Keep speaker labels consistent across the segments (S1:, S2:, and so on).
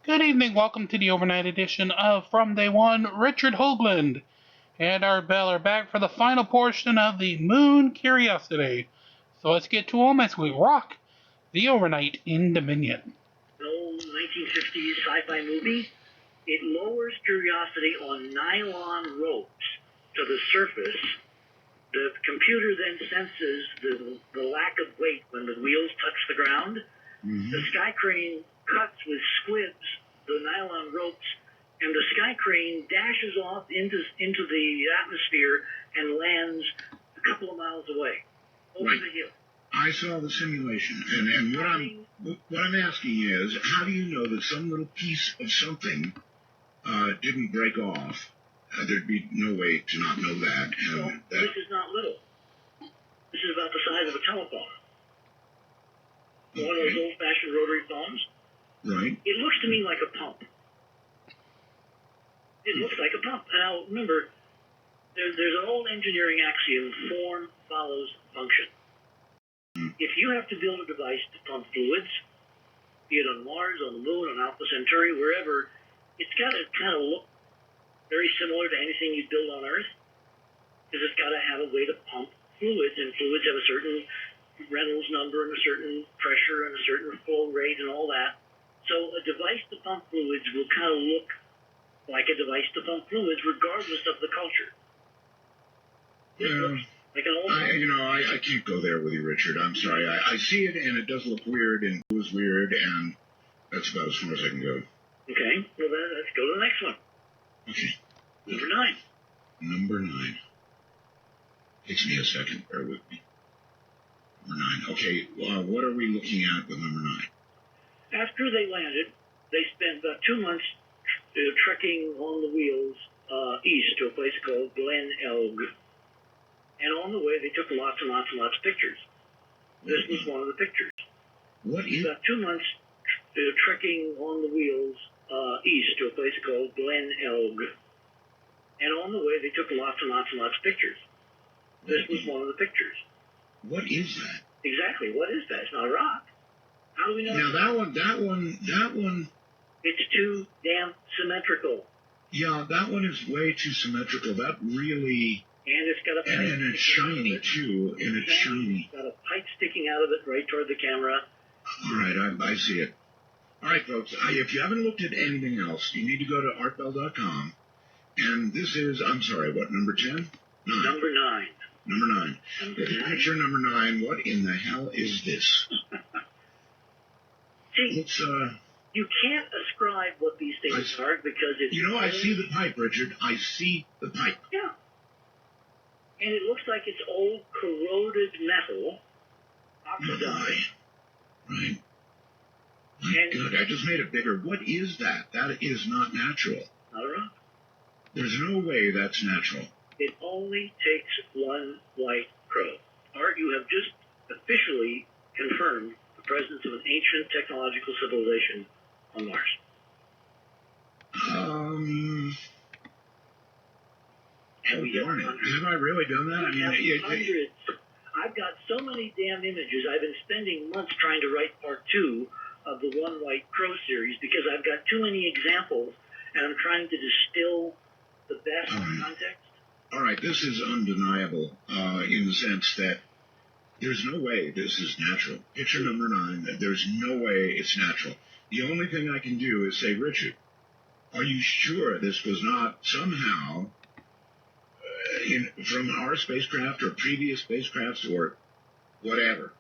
S1: Good evening, welcome to the overnight edition of From Day One. Richard Hoagland and Art Bell are back for the final portion of the Moon Curiosity. So let's get to them as we rock the overnight in Dominion.
S2: An old 1950s sci-fi movie. It lowers Curiosity on nylon ropes to the surface. The computer then senses the lack of weight when the wheels touch the ground. Mm-hmm. The sky crane cuts with squibs the nylon ropes, and the sky crane dashes off into the atmosphere and lands a couple of miles away over the hill.
S3: I saw the simulation, and what I'm asking is, how do you know that some little piece of something didn't break off? There'd be no way to not know that.
S2: Well, this is not little. This is about the size of a telephone. One of those old-fashioned rotary phones.
S3: Right.
S2: It looks to me like a pump. It looks like a pump. Now, remember, there's an old engineering axiom, form follows function. If you have to build a device to pump fluids, be it on Mars, on the Moon, on Alpha Centauri, wherever, it's got to kind of look very similar to anything you build on Earth, because it's got to have a way to pump fluids, and fluids have a certain Reynolds number and a certain pressure and a certain flow rate and all that. So a device to pump fluids will kind of look like a device to pump fluids regardless of the culture. Like an old
S3: I can't go there with you, Richard. I'm sorry. I see it, and it does look weird, and it was weird, and that's about as far as I can go.
S2: Okay. Well, then let's go to the next one.
S3: Okay.
S2: Number 9.
S3: Number 9. Takes me a second. Bear with me. Number 9. Okay. What are we looking at with number 9?
S2: After they landed, they spent about 2 months trekking on the wheels east to a place called Glen Elg. And on the way, they took lots and lots and lots of pictures. This was one of the pictures.
S3: What is?
S2: About 2 months trekking on the wheels east to a place called Glen Elg. And on the way, they took lots and lots and lots of pictures. This was one of the pictures.
S3: What is that?
S2: Exactly. What is that? It's not a rock. How do we know?
S3: Now, that one...
S2: It's too damn symmetrical.
S3: Yeah, that one is way too symmetrical. That really...
S2: And it's got a pipe.
S3: And it's shiny, too. And it's shiny.
S2: It's got a pipe sticking out of it right toward the camera.
S3: All right, I see it. All right, folks, if you haven't looked at anything else, you need to go to artbell.com. And this is, I'm sorry, what, number 10? 9.
S2: Number 9.
S3: Number 9. Picture number 9. What in the hell is this?
S2: See,
S3: it's,
S2: you can't ascribe what these things are because it's...
S3: I see the pipe, Richard. I see the pipe.
S2: Yeah. And it looks like it's old corroded metal. Oxidized.
S3: Right. My God, I just made it bigger. What is that? That is not natural.
S2: Not a rock.
S3: There's no way that's natural.
S2: It only takes one white crow. Art, you have just officially confirmed the presence of an ancient technological civilization on Mars.
S3: Darn it. Have I really done that?
S2: Hundreds. I've got so many damn images. I've been spending months trying to write part 2 of the One White Crow series because I've got too many examples, and I'm trying to distill the best context.
S3: All right, this is undeniable in the sense that there's no way this is natural. Picture number 9, there's no way it's natural. The only thing I can do is say, Richard, are you sure this was not somehow from our spacecraft or previous spacecrafts or whatever?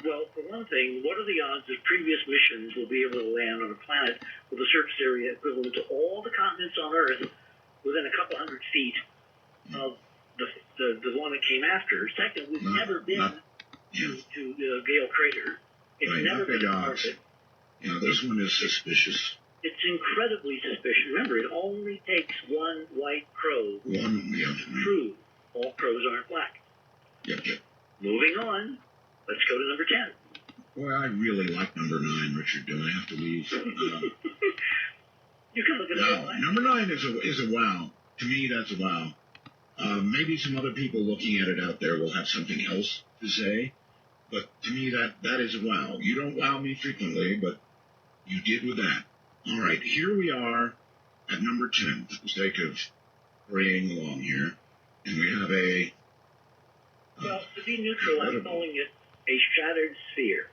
S2: Well, for one thing, what are the odds that previous missions will be able to land on a planet with a surface area equivalent to all the continents on Earth within a couple hundred feet of the one that came after? Second, we've never been to Gale Crater. It's never been targeted.
S3: Yeah, this one is suspicious.
S2: It's incredibly suspicious. Remember, it only takes one white crow to prove all crows aren't black.
S3: Yep.
S2: Moving on, let's go to number 10.
S3: Boy, I really like number 9, Richard. Do I have to leave?
S2: You can look at
S3: wow.
S2: it.
S3: Number 9 is a wow. To me, that's a wow. Maybe some other people looking at it out there will have something else to say, but to me, that is a wow. You don't wow me frequently, but you did with that. All right, here we are at number 10, for the sake of hurrying along here. And we have a...
S2: Well, to be neutral, I'm calling it a shattered sphere.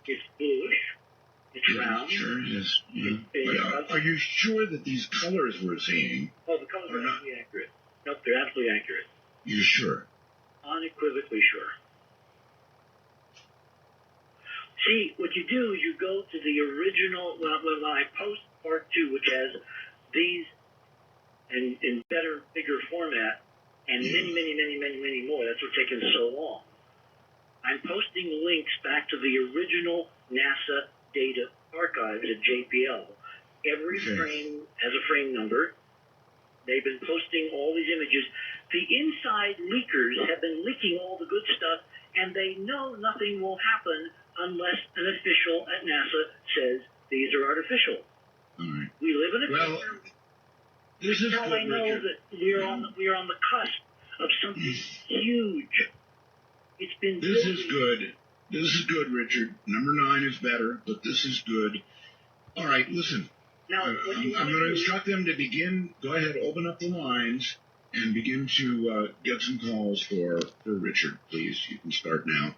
S2: It's bluish. It's round.
S3: Sure, yes. Yeah.
S2: But,
S3: But are you sure that these colors we're seeing...
S2: Oh, the colors are absolutely accurate. Nope, they're absolutely accurate.
S3: You're sure?
S2: Unequivocally sure. See, what you do is you go to the original, when I post part 2, which has these in better, bigger format, and many more. That's what's taken so long. I'm posting links back to the original NASA data archives at JPL. Every frame has a frame number. They've been posting all these images. The inside leakers have been leaking all the good stuff, and they know nothing will happen unless an official at NASA says these are artificial.
S3: All right.
S2: We live in a
S3: Well, this is
S2: how
S3: good,
S2: I know
S3: Richard.
S2: that we're on the cusp of something huge. It's been
S3: This is good. This is good, Richard. Number 9 is better, but this is good. All right, listen.
S2: Now,
S3: I'm going to instruct them to begin. Go ahead, open up the lines and begin to get some calls for Richard, please. You can start now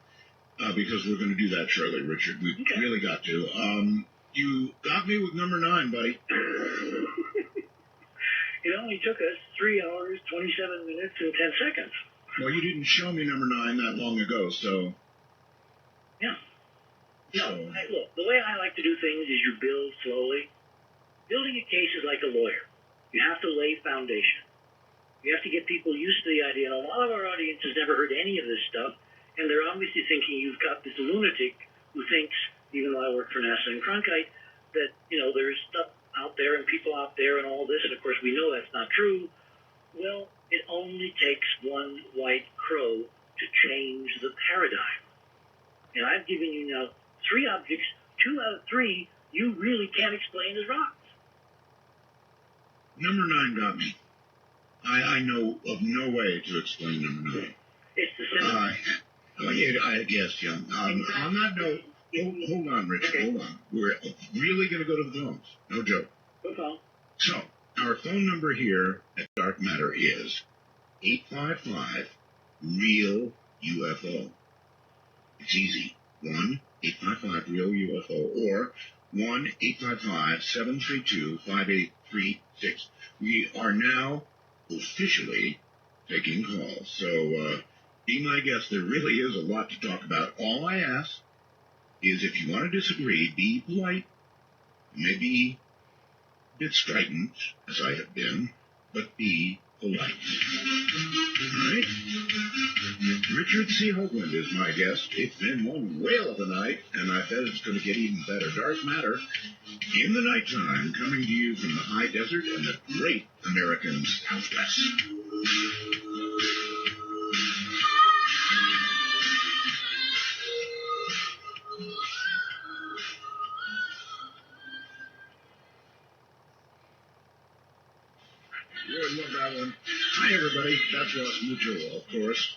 S3: because we're going to do that shortly, Richard. We've really got to. You got me with number 9, buddy.
S2: It only took us 3 hours, 27 minutes, and 10 seconds.
S3: Well, you didn't show me number 9 that long ago, so...
S2: Yeah. No, look, the way I like to do things is you build slowly. Building a case is like a lawyer. You have to lay foundation. You have to get people used to the idea. And a lot of our audience has never heard any of this stuff, and they're obviously thinking you've got this lunatic who thinks, even though I work for NASA and Cronkite, that, there's stuff out there and people out there and all this, and of course we know that's not true. Well, it only takes one white crow to change the paradigm. And I've given you now 3 objects, 2 out of 3 you really can't explain as rocks.
S3: Number 9 got me. I know of no way to explain number 9.
S2: It's the symbol.
S3: I guess, yeah. On that note, hold on, Richard, hold on. We're really going to go to the phones. No joke.
S2: Go phone.
S3: So, our phone number here at Dark Matter is 855-REAL-UFO. It's easy. 1-855-REAL-UFO or 1-855-732-5836. We are now officially taking calls. So, be my guest. There really is a lot to talk about. All I ask is if you want to disagree, be polite. Maybe a bit strident, as I have been, but be polite. All right? Richard C. Hoagland is my guest. It's been one whale of a night, and I bet it's going to get even better. Dark Matter in the nighttime, coming to you from the high desert and the great American Southwest. Really love that one. Hi, everybody. That's Ross Mutual, of course.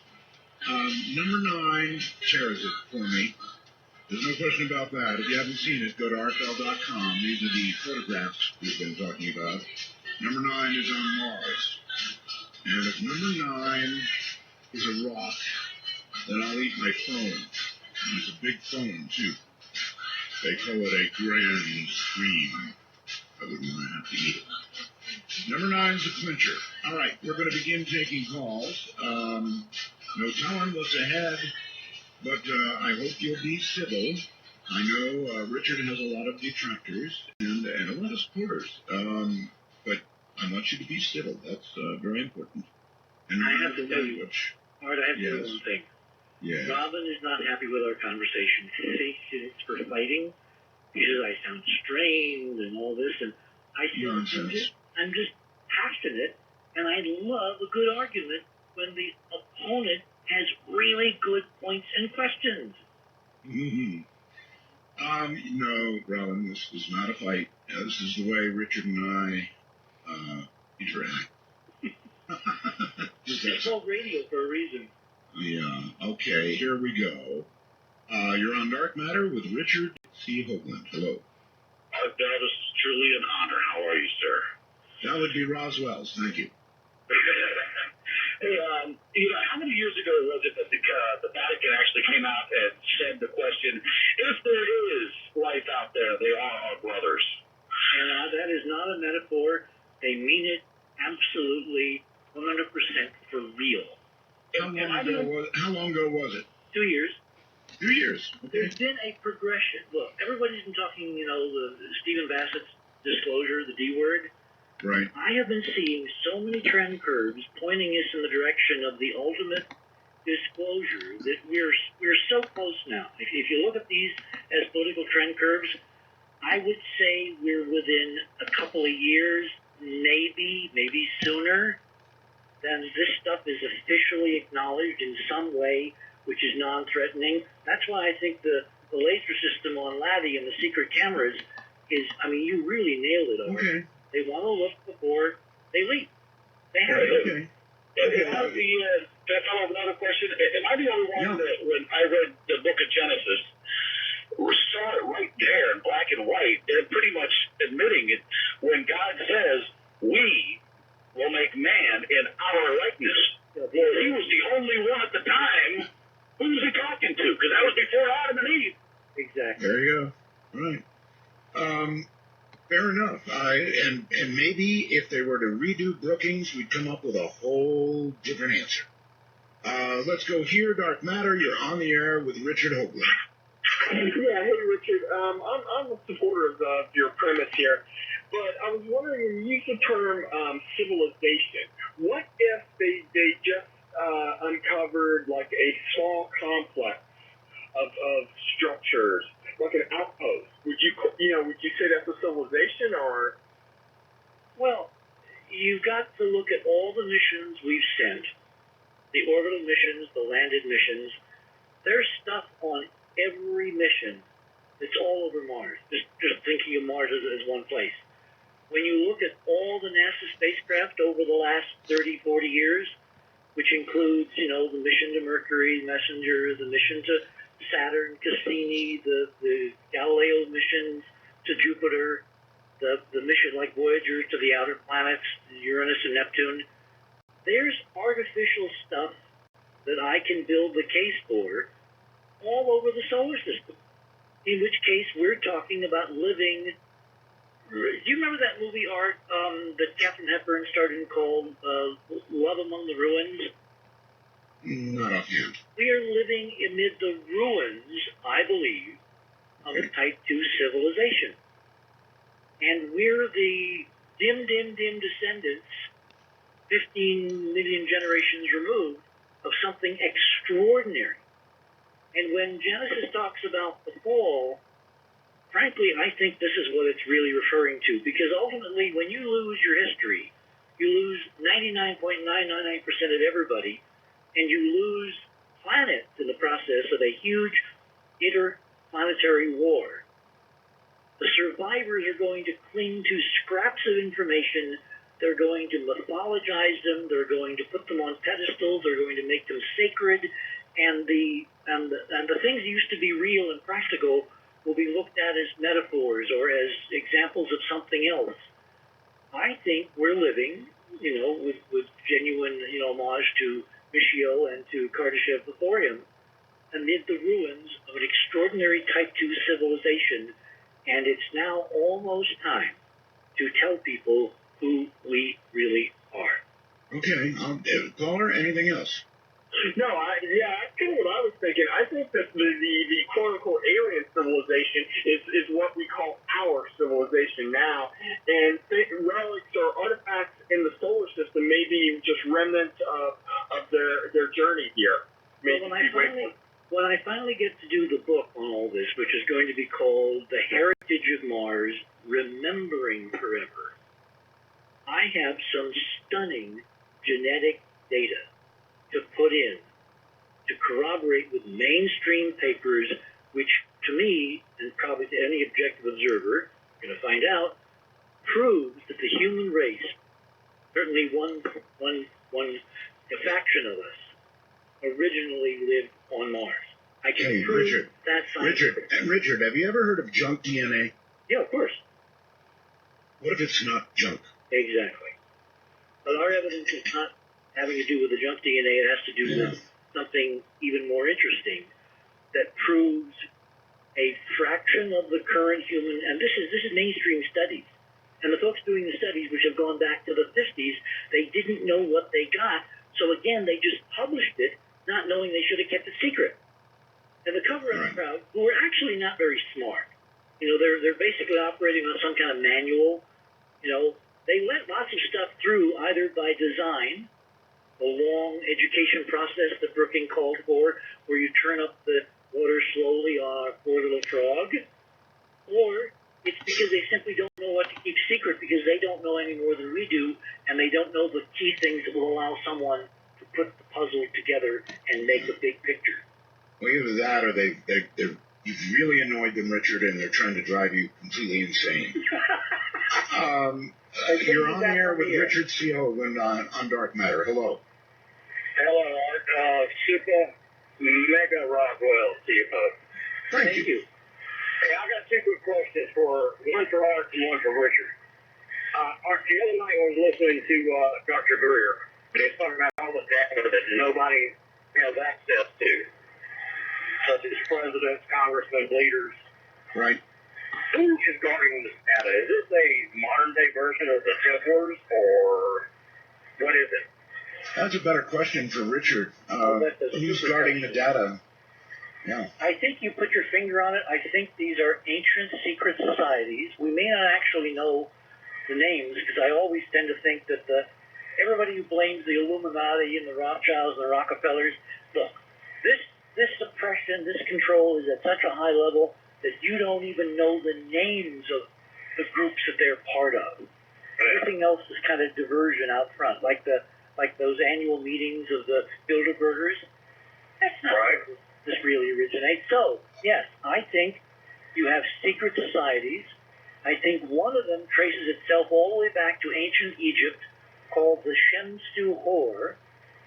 S3: Number 9 chairs it for me. There's no question about that. If you haven't seen it, go to rfl.com. These are the photographs we've been talking about. Number 9 is on Mars. And if number 9 is a rock, then I'll eat my phone. And it's a big phone, too. They call it a grand scream. I wouldn't want to have to eat it. Number 9's a clincher. All right, we're going to begin taking calls. No telling what's ahead, but I hope you'll be civil. I know Richard has a lot of detractors and a lot of supporters, but I want you to be civil. That's very important. And
S2: I have to tell you, Art, I have to tell you one thing.
S3: Yeah.
S2: Robin is not happy with our conversation. She thinks it's for fighting. He says I sound strained and all this, and I said, I'm just passionate, and I love a good argument when the opponent has really good points and questions.
S3: Mm-hmm. No, Robin, this is not a fight. This is the way Richard and I interact.
S2: It's called radio for a reason.
S3: Yeah, okay, here we go. You're on Dark Matter with Richard C. Hoagland. Hello. That is truly an honor. How are you, sir? That would be Roswell's. Thank you. Hey, how many years ago was it that the Vatican actually came out and said the question, if there is life out there, they are our brothers?
S2: That is not a metaphor. They mean it absolutely 100% for real.
S3: How long ago was it?
S2: 2 years.
S3: 2 years. Okay.
S2: There's been a progression. Look, everybody's been talking, the Stephen Bassett's disclosure, the D word.
S3: Right.
S2: I have been seeing so many trend curves pointing us in the direction of the ultimate disclosure that we're so close now. If you look at these as political trend curves, I would say we're within a couple of years, maybe sooner, than this stuff is officially acknowledged in some way, which is non-threatening. That's why I think the laser system on Laddie and the secret cameras is, you really nailed it over.
S3: Okay.
S2: They want to look before they leap. They have to.
S3: Okay.
S2: Can I follow up another question? Am I the only one that, when I read the book of Genesis, saw it right there in black and white? They're pretty much admitting it when God says, we will make man in our likeness. Well, he was the only one at the time. Who was he talking to? Because that was before Adam and Eve. Exactly.
S3: There you go. Right. Fair enough. And maybe if they were to redo Brookings, we'd come up with a whole different answer. Let's go here, Dark Matter. You're on the air with Richard Hoagland.
S4: Yeah, hey Richard. I'm a supporter of your premise here, but I was wondering, when you use the term civilization, what if they just uncovered like a small complex of structures, like an outpost? Would you say that's a civilization, or?
S2: Well, you've got to look at all the missions we've sent, the orbital missions, the landed missions. There's stuff on every mission that's all over Mars. Just thinking of Mars as one place. When you look at all the NASA spacecraft over the last 30, 40 years, which includes, the mission to Mercury, Messenger, the mission to Saturn, Cassini, the Galileo missions to Jupiter, the mission like Voyager to the outer planets, Uranus and Neptune. There's artificial stuff that I can build the case for all over the solar system. In which case, we're talking about living. Do you remember that movie art that Katharine Hepburn starred in called Love Among the Ruins?
S3: Not offhand.
S2: We are living amid the ruins, I believe, of a Type 2 civilization. And we're the dim descendants, 15 million generations removed, of something extraordinary. And when Genesis talks about the fall, frankly, I think this is what it's really referring to. Because ultimately, when you lose your history, you lose 99.999% of everybody, and you lose planets in the process of a huge interplanetary war. The survivors are going to cling to scraps of information. They're going to mythologize them. They're going to put them on pedestals. They're going to make them sacred. And the things that used to be real and practical will be looked at as metaphors or as examples of something else. I think we're living, with genuine, homage to Michio and to Kardashev the Thorium, amid the ruins of an extraordinary Type 2 civilization, and it's now almost time to tell people who we really are.
S3: Okay. Caller, anything else?
S4: No, that's kind of what I was thinking. I think that the quote-unquote alien civilization is what we call our civilization now. And relics or artifacts in the solar system may be just remnants of their journey here.
S2: Well, when I finally get to do the book on all this, which is going to be called The Heritage of Mars, Remembering Forever, I have some stunning genetic data to put in, to corroborate with mainstream papers, which to me, and probably to any objective observer, going to find out, proves that the human race, certainly one faction of us, originally lived on Mars. I can prove that science.
S3: Richard, have you ever heard of junk DNA?
S2: Yeah, of course.
S3: What if it's not junk?
S2: Exactly. But our evidence is not having to do with the junk DNA. It has to do with something even more interesting that proves a fraction of the current human, and this is mainstream studies. And the folks doing the studies, which have gone back to the 50s, they didn't know what they got. So again, they just published it, not knowing they should have kept it secret. And the cover-up crowd, who are actually not very smart, they're basically operating on some kind of manual. They let lots of stuff through either by design, a long education process that Brookings called for, where you turn up the water slowly on a poor little frog, or it's because they simply don't know what to keep secret because they don't know any more than we do, and they don't know the key things that will allow someone to put the puzzle together and make a big picture.
S3: Well, either that or you've really annoyed them, Richard, and they're trying to drive you completely insane. You're on the air with Richard C. Hoagland on Dark Matter. Hello.
S4: Hello, Art. Super Mega Rockwell, CFO.
S3: Thank you.
S4: Hey, I got two quick questions, one for Art and one for Richard. Art, the other night I was listening to Dr. Greer, and he's talking about all the data that nobody has access to, such as presidents, congressmen, leaders.
S3: Right.
S4: Who is guarding this data? Is this a modern-day version of the Templars, or what is it?
S3: That's a better question for Richard. Who's guarding the data? Yeah.
S2: I think you put your finger on it. I think these are ancient secret societies. We may not actually know the names because I always tend to think that everybody who blames the Illuminati and the Rothschilds and the Rockefellers, look, this suppression, this control is at such a high level that you don't even know the names of the groups that they're part of. Everything else is kind of diversion out front, like those annual meetings of the Bilderbergers. That's not where this really originates. So, yes, I think you have secret societies. I think one of them traces itself all the way back to ancient Egypt, called the Shemsu Hor,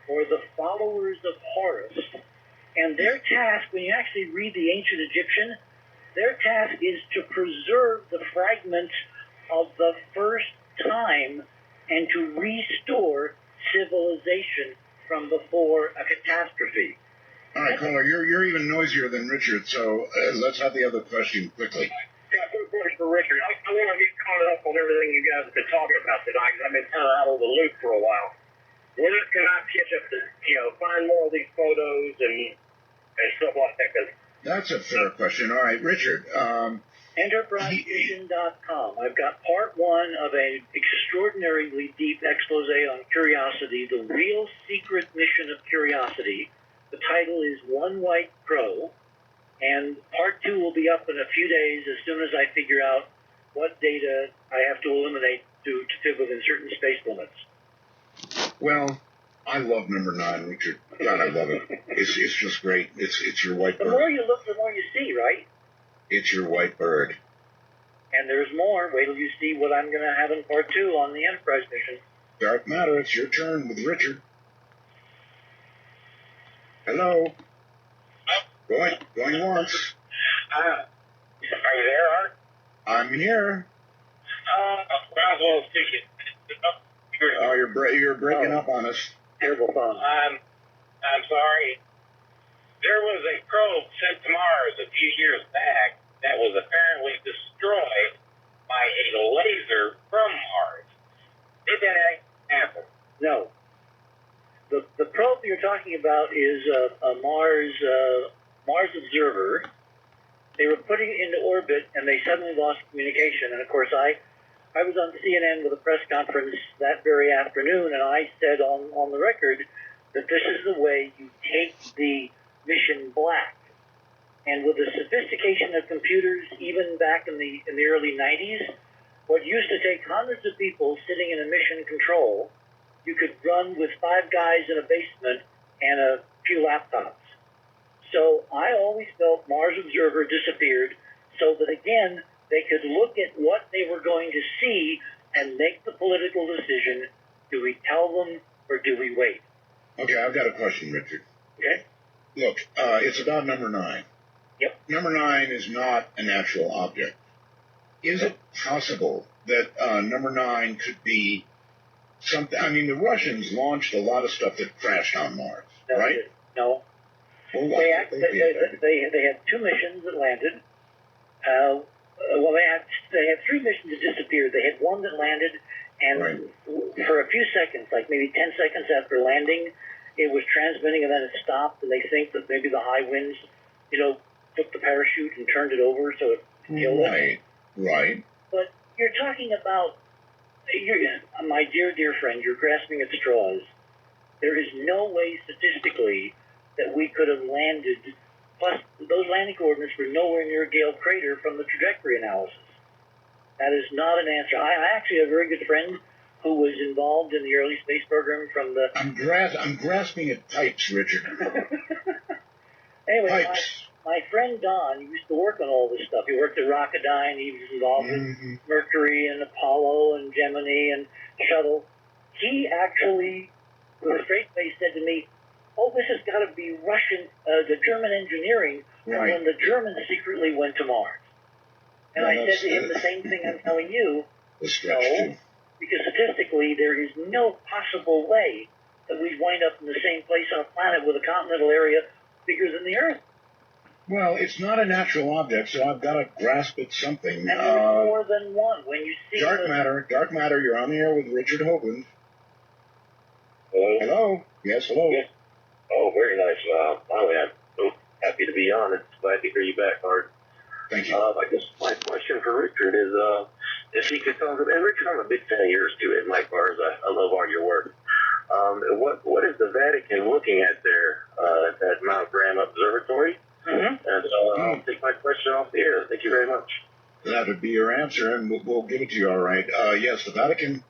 S2: or the Followers of Horus. And their task, when you actually read the ancient Egyptian, their task is to preserve the fragments of the first time and to restore civilization from before a catastrophe.
S3: All right, caller, you're even noisier than Richard, so let's have the other question quickly.
S4: Yeah, quick question for Richard. I want to get caught up on everything you guys have been talking about tonight because I've been kind of out of the loop for a while. Where can I catch up to, find more of these photos and stuff like that? Cause
S3: that's a fair question. All right, Richard.
S2: EnterpriseVision.com. I've got part one of an extraordinarily deep expose on Curiosity, the real secret mission of Curiosity. The title is One White Crow, and part two will be up in a few days as soon as I figure out what data I have to eliminate to fit within certain space limits.
S3: Well, I love number 9, Richard. God, I love it. It's just great. It's your white bird.
S2: The more you look, the more you see, right?
S3: It's your white bird.
S2: And there's more. Wait till you see what I'm going to have in part two on the Enterprise mission.
S3: Dark Matter, it's your turn with Richard. Hello. Going once.
S4: are you there, Art?
S3: I'm here.
S4: Roswell speaking.
S3: Oh, you're breaking up on us.
S2: Terrible phone.
S4: I'm sorry. There was a probe sent to Mars a few years back that was apparently destroyed by a laser from Mars. Did that happen?
S2: No. The probe you're talking about is a Mars observer. They were putting it into orbit, and they suddenly lost communication. And, of course, I was on CNN with a press conference that very afternoon, and I said on the record that this is the way you take the mission black. And with the sophistication of computers, even back in the early 90s, what used to take hundreds of people sitting in a mission control, you could run with 5 guys in a basement and a few laptops. So I always felt Mars Observer disappeared so that, again, they could look at what they were going to see and make the political decision, do we tell them or do we wait?
S3: Okay, I've got a question, Richard.
S2: Okay.
S3: Look, it's about number 9.
S2: Yep.
S3: Number 9 is not a natural object. is it possible that number 9 could be something? I mean, the Russians launched a lot of stuff that crashed on Mars, right?
S2: No.
S3: Well,
S2: They had 2 missions that landed. They had 3 missions that disappeared. They had one that landed, and for a few seconds, like maybe 10 seconds after landing, it was transmitting, and then it stopped. And they think that maybe the high winds, took the parachute and turned it over, so it killed it.
S3: Right.
S2: But you're talking about, my dear friend, you're grasping at straws. There is no way statistically that we could have landed. Plus, those landing coordinates were nowhere near Gale Crater from the trajectory analysis. That is not an answer. I actually have a very good friend who was involved in the early space program from the...
S3: I'm grasping at pipes, Richard.
S2: Anyway,
S3: pipes.
S2: My friend Don used to work on all this stuff. He worked at Rocketdyne. He was involved in Mercury and Apollo and Gemini and Shuttle. He actually, with a straight face, said to me, "Oh, this has got to be Russian, the German engineering from when the Germans secretly went to Mars." And I said to him the same thing I'm telling you. No, because statistically there is no possible way that we'd wind up in the same place on a planet with a continental area bigger than the Earth.
S3: Well, it's not a natural object, so I've got to grasp at something.
S2: And there's more than one. When you see
S3: dark matter, you're on the air with Richard Hoagland.
S5: Hello?
S3: Hello? Yes, hello.
S5: Yes. Oh, very nice. Finally, I'm so happy to be on. It's glad to hear you back, Art.
S3: Thank you.
S5: I guess my question for Richard is, if he could tell us, and Richard, I'm a big fan of yours too, at Mike Bars. I love all your work. What is the Vatican looking at there at that Mount Graham Observatory? And I'll take my question off the air. Thank you very much.
S3: That would be your answer, and we'll give it to you all right. Yes, the Vatican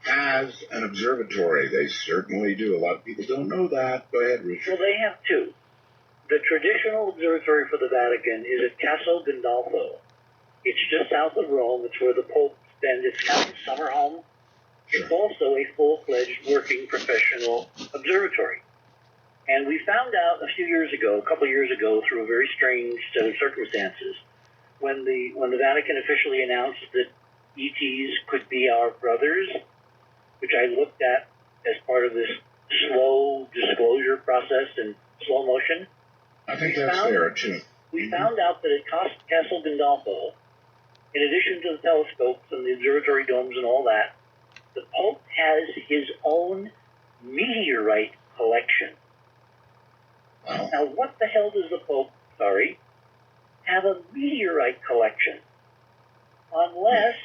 S3: has an observatory. They certainly do. A lot of people don't know that. Go ahead, Richard.
S2: Well, they have 2. The traditional observatory for the Vatican is at Castel Gandolfo. It's just south of Rome. It's where the Pope spends his kind of summer home.
S3: Sure.
S2: It's also a full-fledged working professional observatory. And we found out a couple of years ago, through a very strange set of circumstances, when the Vatican officially announced that ETs could be our brothers, which I looked at as part of this slow disclosure process in slow motion.
S3: I think that's fair, too.
S2: We found out that at Castel Gandolfo, in addition to the telescopes and the observatory domes and all that, the Pope has his own meteorite collection.
S3: Wow.
S2: Now, what the hell does the Pope, have a meteorite collection? Unless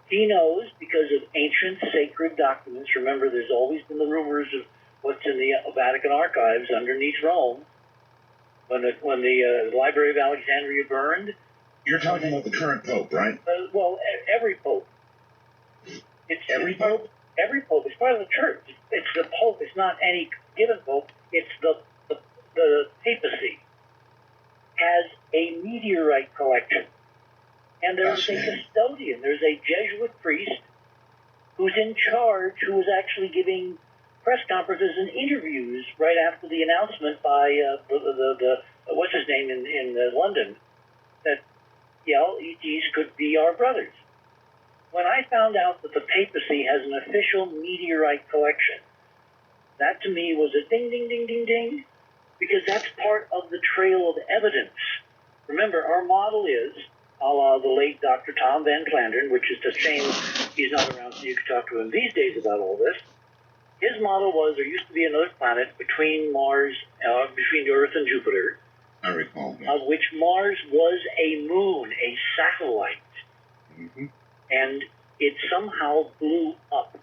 S2: he knows, because of ancient sacred documents. Remember, there's always been the rumors of what's in the Vatican archives underneath Rome. When the Library of Alexandria burned.
S3: You're talking about the current Pope, right?
S2: Every Pope.
S3: Every Pope?
S2: Every Pope. It's part of the church. It's the Pope. It's not any given Pope. It's the papacy has a meteorite collection. And there's a custodian. There's a Jesuit priest who's in charge, who is actually giving press conferences and interviews right after the announcement by the what's his name in London that ETs could be our brothers. When I found out that the papacy has an official meteorite collection, that to me was a ding, ding, ding, ding, ding, because that's part of the trail of evidence. Remember, our model is, a la the late Dr. Tom Van Flandern, which is a shame he's not around so you can talk to him these days about all this. His model was there used to be another planet between Mars, between the Earth and Jupiter,
S3: I recall that.
S2: of which Mars was a moon, a satellite.
S3: Mm-hmm.
S2: And it somehow blew up.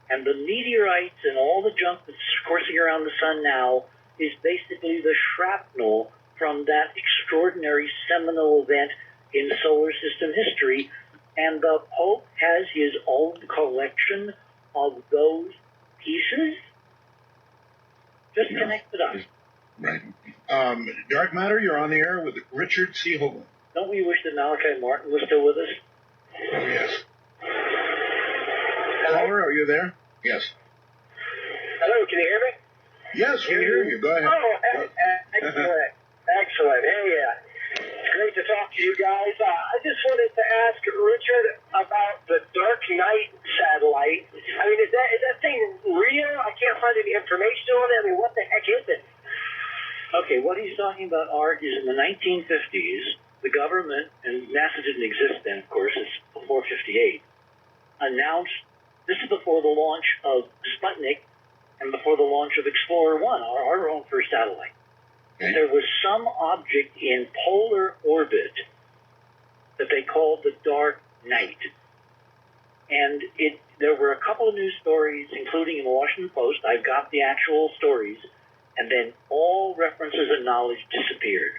S2: And the meteorites and all the junk that's coursing around the sun now is basically the shrapnel from that extraordinary seminal event in solar system history. And the Pope has his own collection of those pieces. Just connect the dots.
S3: Right. Dark Matter, you're on the air with Richard C. Hoagland.
S2: Don't we wish that Malachi Martin was still with us?
S3: Oh, yes. Caller, are you there? Yes.
S5: Hello, can you hear me?
S3: Yes, we hear you. Go ahead.
S5: Oh, excellent. Excellent. Hey, it's great to talk to you guys. I just wanted to ask Richard about the Dark Knight satellite. I mean, is that thing real? I can't find any information on it. I mean, what the heck is it?
S2: Okay, what he's talking about, Art, is in the 1950s, the government, and NASA didn't exist then, of course, it's before 58, announced, this is before the launch of Sputnik and before the launch of Explorer 1, our own first satellite.
S3: Okay.
S2: There was some object in polar orbit that they called the Dark Knight. And there were a couple of news stories, including in the Washington Post. I've got the actual stories. And then all references and knowledge disappeared.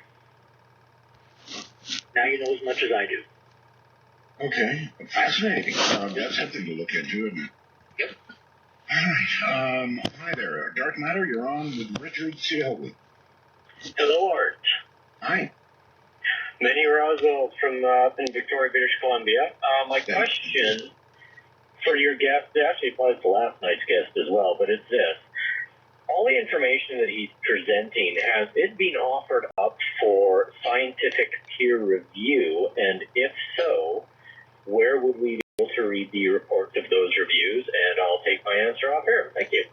S2: Now you know as much as I do.
S3: Okay, fascinating. That's something to look into, isn't it?
S2: Yep.
S3: All right. Hi there, Dark Matter. You're on with Richard C. Hoagland.
S5: Hello, Art.
S3: Hi.
S5: Manny Roswell from up in Victoria, British Columbia. My question for your guest, it actually applies to last night's guest as well, but it's this. All the information that he's presenting, has it been offered up for scientific peer review? And if so, where would we be able to read the reports of those reviews? And I'll take my answer off here. Thank you.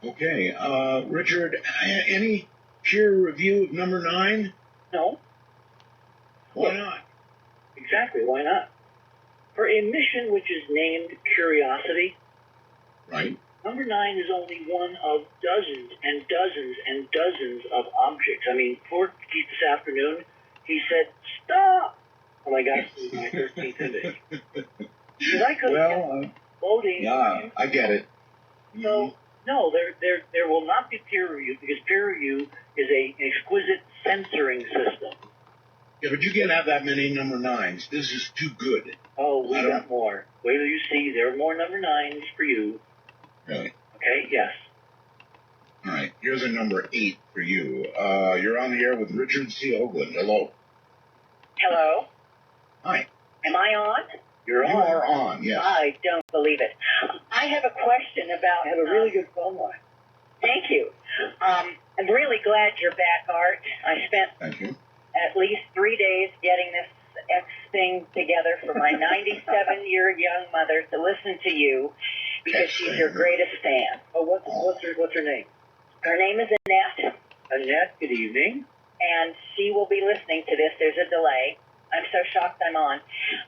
S3: Okay. Richard, any peer review of number 9?
S2: No.
S3: Why not?
S2: Exactly, why not? For a mission which is named Curiosity,
S3: Right.
S2: number 9 is only one of dozens and dozens and dozens of objects. I mean, poor Keith this afternoon, he said, stop! When I got to my 13th image. Because I could have kept loading.
S3: Yeah, I get it.
S2: So, no, there will not be peer review, because peer review is an exquisite censoring system.
S3: Yeah, but you can't have that many number 9s. This is too good.
S2: Oh, we got more. Wait till you see, there are more number 9s for you.
S3: Really?
S2: Okay, yes.
S3: All right, here's a number 8 for you. You're on the air with Richard C. Hoagland. Hello.
S6: Hello?
S3: Hi.
S6: Am I on?
S2: You're on.
S3: You are on, yes.
S6: I don't believe it. I have a question about...
S2: I have a really good phone line.
S6: Thank you. I'm really glad you're back, Art. I spent
S3: Thank you.
S6: at least 3 days getting this X thing together for my 97-year young mother to listen to you because she's your greatest fan.
S2: Oh, what's her name?
S6: Her name is Annette,
S2: Annette, good evening.
S6: and she will be listening to this. There's a delay. I'm so shocked I'm on.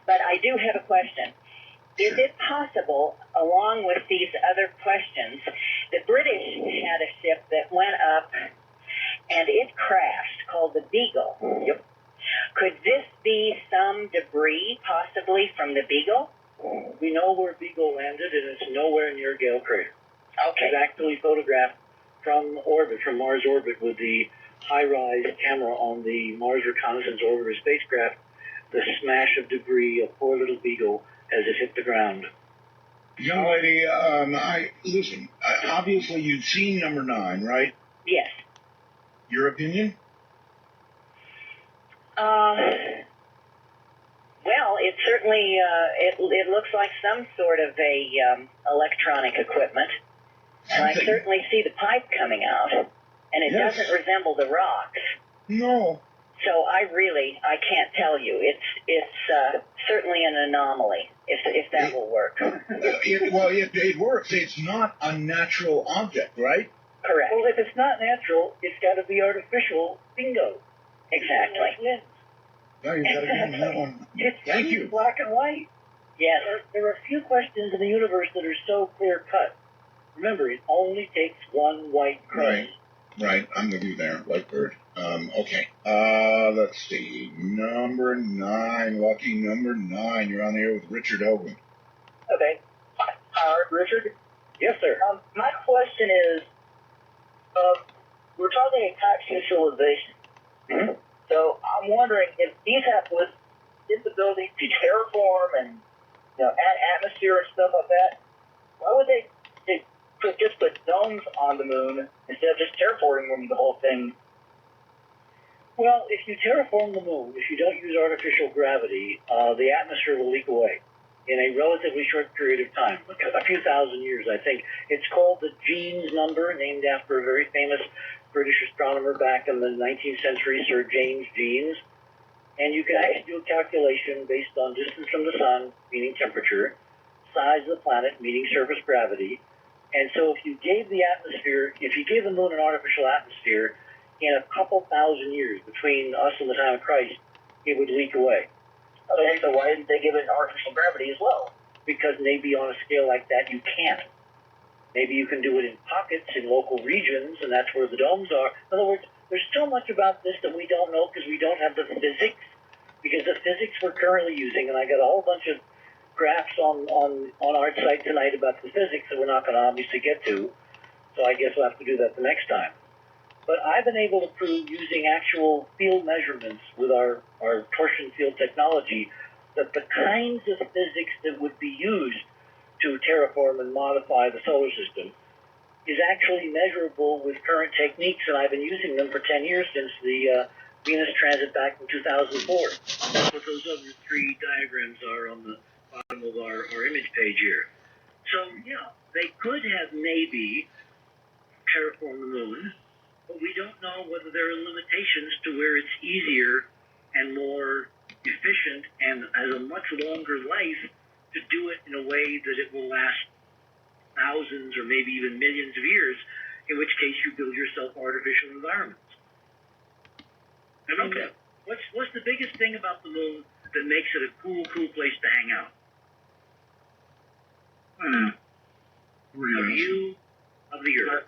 S6: But I do have a question. Is it possible, along with these other questions, the British had a ship that went up and it crashed called the Beagle?
S2: Yep.
S6: Could this be some debris, possibly from the Beagle?
S2: We know where Beagle landed, and it's nowhere near Gale Crater.
S6: Okay.
S2: It's actually photographed from orbit, from Mars orbit, with the high-rise camera on the Mars Reconnaissance Orbiter spacecraft, the smash of debris of poor little Beagle as it hit the ground.
S3: Young lady, listen, obviously you've seen number 9, right?
S6: Yes.
S3: Your opinion?
S6: Well, it certainly it looks like some sort of a electronic equipment, and I certainly see the pipe coming out, and it
S3: Yes.
S6: doesn't resemble the rocks.
S3: No.
S6: So I can't tell you. It's certainly an anomaly, if that will work.
S3: It works. It's not a natural object, right?
S6: Correct.
S2: Well, if it's not natural, it's got to be artificial. Bingo.
S6: Exactly.
S3: No, you got to give me that one. Thank you.
S2: Black and white.
S6: Yes.
S2: There are few questions in the universe that are so clear cut. Remember, it only takes one white crust.
S3: Right. I'm with you there, Whitebird. Okay. Let's see. Number 9, lucky number 9. You're on the air with Richard Hoagland.
S6: Okay.
S2: Richard? Yes, sir.
S6: My question is, we're talking attached civilization.
S2: Mhm.
S6: So I'm wondering if these have the ability to terraform and add atmosphere and stuff like that, why would they just put domes on the moon instead of just terraforming the whole thing?
S2: Well, if you terraform the moon, if you don't use artificial gravity, the atmosphere will leak away in a relatively short period of time, a few thousand years, I think. It's called the Jeans number, named after a very famous British astronomer back in the 19th century, Sir James Jeans. and you can actually do a calculation based on distance from the sun, meaning temperature, size of the planet, meaning surface gravity. And so if you gave the atmosphere, if you gave the moon an artificial atmosphere, in a couple thousand years between us and the time of Christ, it would leak away.
S6: Okay, so why didn't they give it an artificial gravity as well?
S2: Because maybe on a scale like that you can't. Maybe you can do it in pockets in local regions, and that's where the domes are. In other words, there's so much about this that we don't know because we don't have the physics. Because the physics we're currently using, and I got a whole bunch of graphs on our site tonight about the physics that we're not going to obviously get to, so I guess we'll have to do that the next time. But I've been able to prove using actual field measurements with our torsion field technology that the kinds of physics that would be used to terraform and modify the solar system is actually measurable with current techniques, and I've been using them for 10 years since the Venus transit back in 2004. That's what those other three diagrams are on the bottom of our image page here. So, yeah, they could have maybe terraformed the moon, but we don't know whether there are limitations to where it's easier and more efficient and has a much longer life to do it in a way that it will last thousands or maybe even millions of years, in which case you build yourself artificial environments. I mean,
S3: Okay.
S2: what's the biggest thing about the moon that makes it a cool place to hang out? A view of the Earth.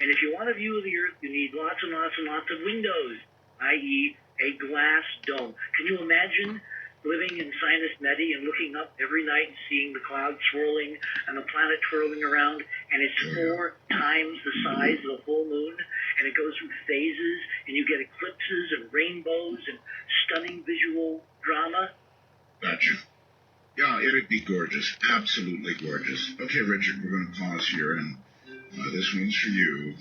S2: And if you want a view of the Earth, you need lots and lots and lots of windows, i.e. a glass dome. Can you imagine living in Sinus Medi and looking up every night and seeing the clouds swirling and the planet twirling around, and it's 4 times the size of the full moon, and it goes through phases, and you get eclipses and rainbows and stunning visual drama?
S3: Gotcha. Yeah, it'd be gorgeous. Absolutely gorgeous. Okay, Richard, we're going to pause here, and this one's for you.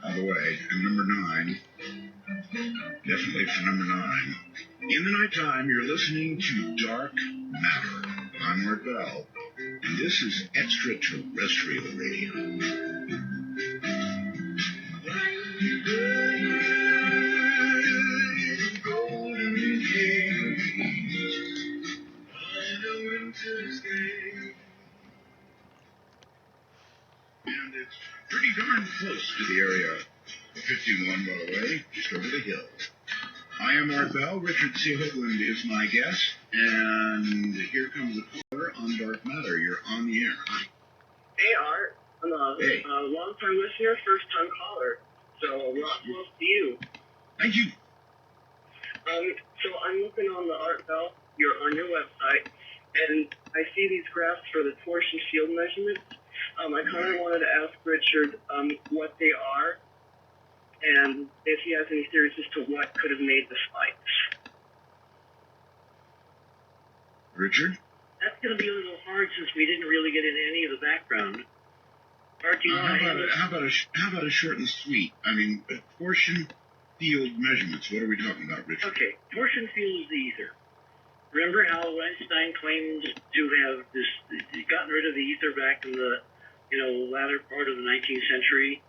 S3: All the way. And number 9. Definitely for number 9. In the nighttime, you're listening to Dark Matter. I'm Art Bell, and this is extraterrestrial radio. And it's pretty darn close to the area of 51, by the way, just over the hill. I am Art Bell. Richard C. Hoagland is my guest, and here comes the caller on Dark Matter. You're on the air. Hi.
S4: Hey, Art. I'm a
S3: Hey.
S4: long-time listener, first-time caller. So a lot close to you.
S3: Thank you.
S4: So I'm looking on the Art Bell, on your website, and I see these graphs for the torsion field measurements. I kind of wanted to ask Richard what they are, and if he has any theories as to what could have made the spikes.
S3: Richard?
S2: That's going to be a little hard since we didn't really get into any of the background. Art, do you want to handle it?
S3: How about a short and sweet? I mean, torsion field measurements. What are we talking about, Richard?
S2: Okay, torsion field is the ether. Remember how Einstein claimed to have gotten rid of the ether back in the latter part of the 19th century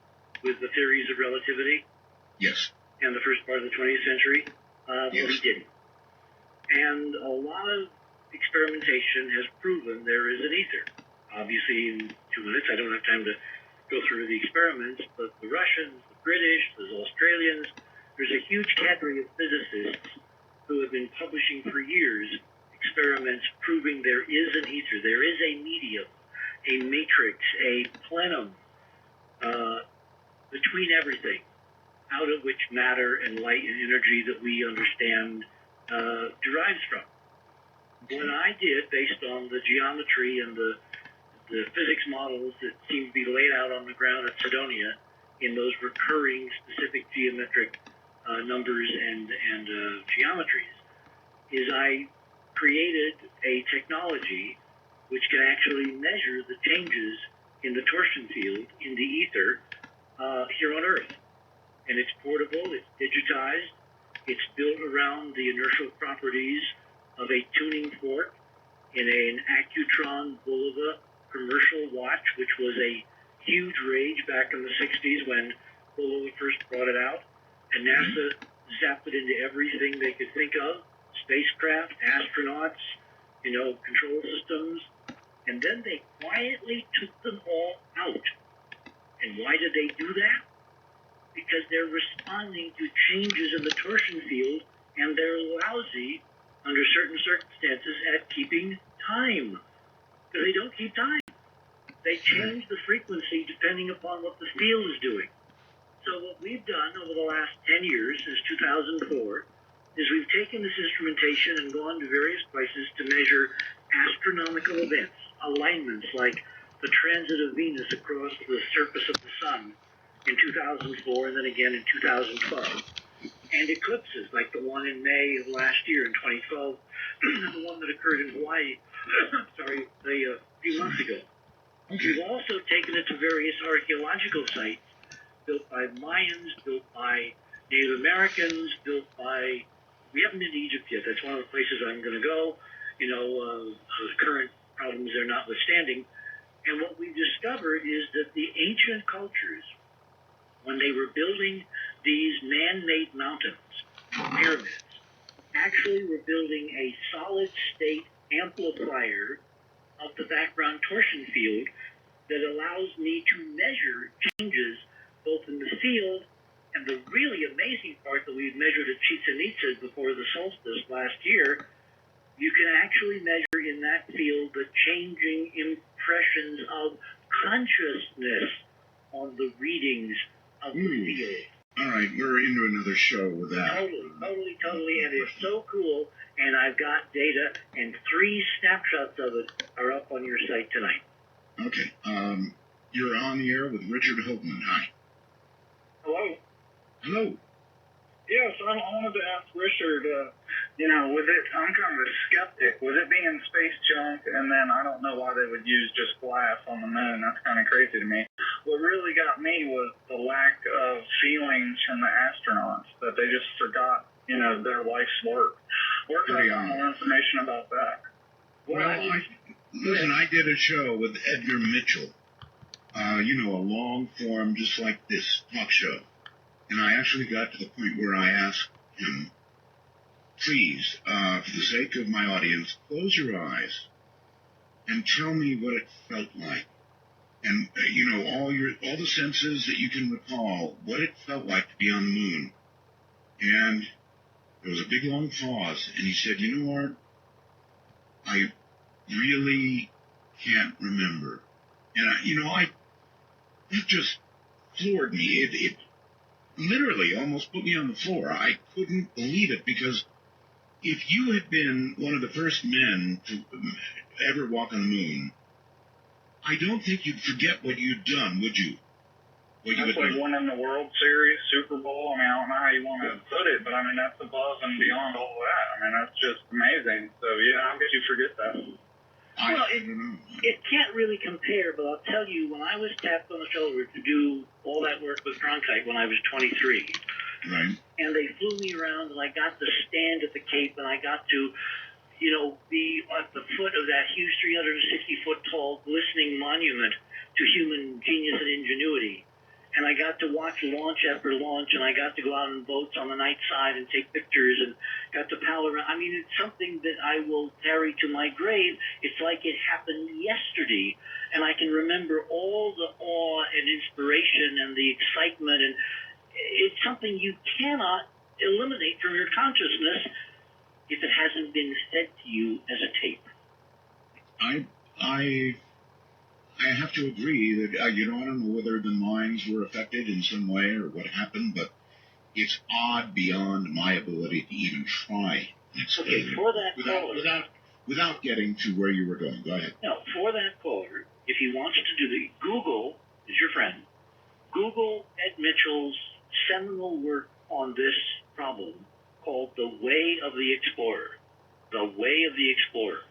S2: with the theories of relativity?
S3: Yes.
S2: And the first part of the 20th century?
S3: Yes.
S2: Well, he didn't. And a lot of experimentation has proven there is an ether. Obviously, in 2 minutes, I don't have time to go through the experiments, but the Russians, the British, the Australians, there's a huge cadre of physicists who have been publishing for years experiments proving there is an ether, there is a medium, a matrix, a plenum between everything, out of which matter and light and energy that we understand derives from. What I did, based on the geometry and the physics models that seem to be laid out on the ground at Cydonia in those recurring specific geometric numbers and geometries, is I created a technology which can actually measure the changes in the torsion field in the ether here on Earth. And it's portable, it's digitized, it's built around the inertial properties of a tuning fork in an Accutron Bulova commercial watch, which was a huge rage back in the 60s when Bulova first brought it out. And NASA zapped it into everything they could think of, spacecraft, astronauts, control systems, and then they quietly took them all out. And why did they do that? Because they're responding to changes in the torsion field, and they're lousy under certain circumstances at keeping time. Because they don't keep time. They change the frequency depending upon what the field is doing. So what we've done over the last 10 years, since 2004, is we've taken this instrumentation and gone to various places to measure astronomical events, alignments like the transit of Venus across the surface of the sun in 2004 and then again in 2012, and eclipses like the one in May of last year in 2012 and the one that occurred in Hawaii a few months ago. We've also taken it to various archaeological sites built by Mayans, built by Native Americans, we haven't been to Egypt yet. That's one of the places I'm going to go, current problems there notwithstanding. And what we've discovered is that the ancient cultures, when they were building these man-made mountains, pyramids, actually were building a solid-state amplifier of the background torsion field that allows me to measure changes both in the field and the really amazing part that we've measured at Chichen Itza before the solstice last year. You can actually measure in that field the changing impressions of consciousness on the readings of the field.
S3: All right, we're into another show with that.
S2: Totally, and it's so cool. And I've got data, and 3 snapshots of it are up on your site tonight.
S3: Okay, you're on the air with Richard Hoagland. Hi.
S4: Hello.
S3: Hello.
S4: Yes, I wanted to ask Richard, with it, I'm kind of a skeptic. With it being space junk, and then I don't know why they would use just glass on the moon. That's kind of crazy to me. What really got me was the lack of feelings from the astronauts, that they just forgot, their life's work. Where can I find more information about that?
S3: Well, I did a show with Edgar Mitchell. A long form, just like this talk show. And I actually got to the point where I asked him, please, for the sake of my audience, close your eyes and tell me what it felt like. And, all the senses that you can recall, what it felt like to be on the moon. And there was a big long pause, and he said, Art, I really can't remember. And, it just floored me. It literally almost put me on the floor. I couldn't believe it, because if you had been one of the first men to ever walk on the moon, I don't think you'd forget what you'd done, would you?
S4: That's like winning the World Series, Super Bowl. I don't know how you want to put it, but that's above and beyond all that. That's just amazing. So, yeah, how could you forget that?
S2: Well, it can't really compare, but I'll tell you, when I was tapped on the shoulder to do all that work with Cronkite when I was 23,
S3: right,
S2: and they flew me around, and I got to stand at the Cape, and I got to, be at the foot of that huge 360-foot-tall glistening monument to human genius and ingenuity. And I got to watch launch after launch, and I got to go out on boats on the night side and take pictures, and got to pal around. It's something that I will carry to my grave. It's like it happened yesterday, and I can remember all the awe and inspiration and the excitement, and it's something you cannot eliminate from your consciousness if it hasn't been fed to you as a tape.
S3: I have to agree that, I don't know whether the minds were affected in some way or what happened, but it's odd beyond my ability to even try and explain without getting to where you were going. Go ahead.
S2: No, for that caller, if he wants to do the Google is your friend. Google Ed Mitchell's seminal work on this problem called The Way of the Explorer. The Way of the Explorer.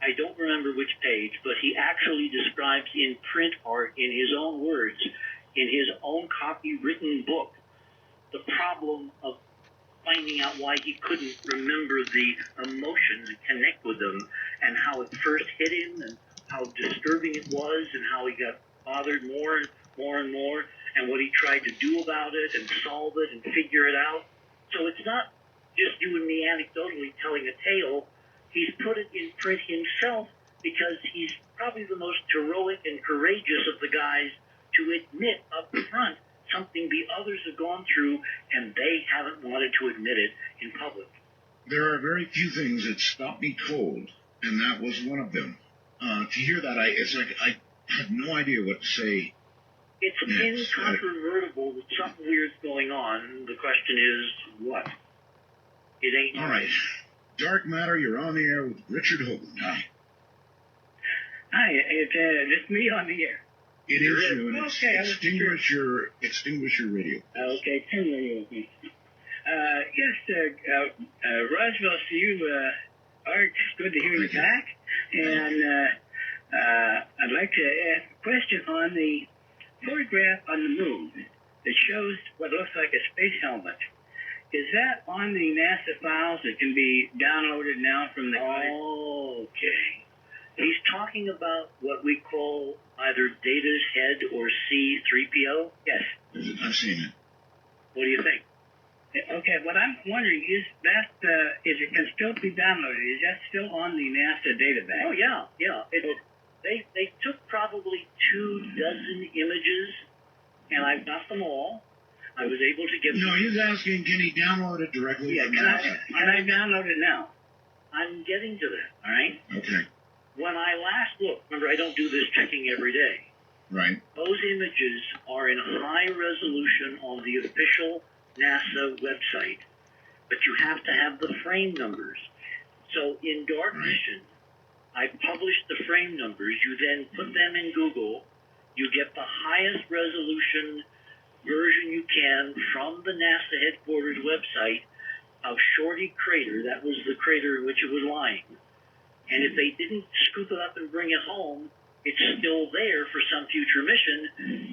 S2: I don't remember which page, but he actually describes in print art, in his own words, in his own copywritten book, the problem of finding out why he couldn't remember the emotions and connect with them, and how it first hit him, and how disturbing it was, and how he got bothered more and more, and what he tried to do about it and solve it and figure it out. So it's not just you and me anecdotally telling a tale. He's put it in print himself because he's probably the most heroic and courageous of the guys to admit up front something the others have gone through and they haven't wanted to admit it in public.
S3: There are very few things that stop me cold, and that was one of them. To hear that, it's like I have no idea what to say.
S2: It's incontrovertible that something weird's going on. The question is, what? It ain't.
S3: All right. Dark Matter, you're on the air with Richard Hoagland. Hi.
S2: Hi, it's me on the air.
S3: It is you, and
S2: okay,
S3: extinguish your radio.
S2: Okay, turn the radio off. Yes, Roswell, so you, Art, it's good to hear you back. And I'd like to ask a question on the photograph on the moon that shows what looks like a space helmet. Is that on the NASA files that can be downloaded now from the... Okay. He's talking about what we call either Data's Head or C-3PO. Yes.
S3: I've seen it.
S2: What do you think? Okay, what I'm wondering is that if it can still be downloaded, is that still on the NASA database? Oh, yeah. They took probably 24 images, and I've got them all. I was able to get...
S3: No, he's asking, can he download it directly from NASA?
S2: Can I download it now? I'm getting to that, all right?
S3: Okay.
S2: When I last looked, remember, I don't do this checking every day.
S3: Right.
S2: Those images are in high resolution on the official NASA website, but you have to have the frame numbers. So in Dark Mission, I published the frame numbers. You then put them in Google. You get the highest resolution version you can from the NASA headquarters website of Shorty Crater. That was the crater in which it was lying. And if they didn't scoop it up and bring it home, it's still there for some future mission,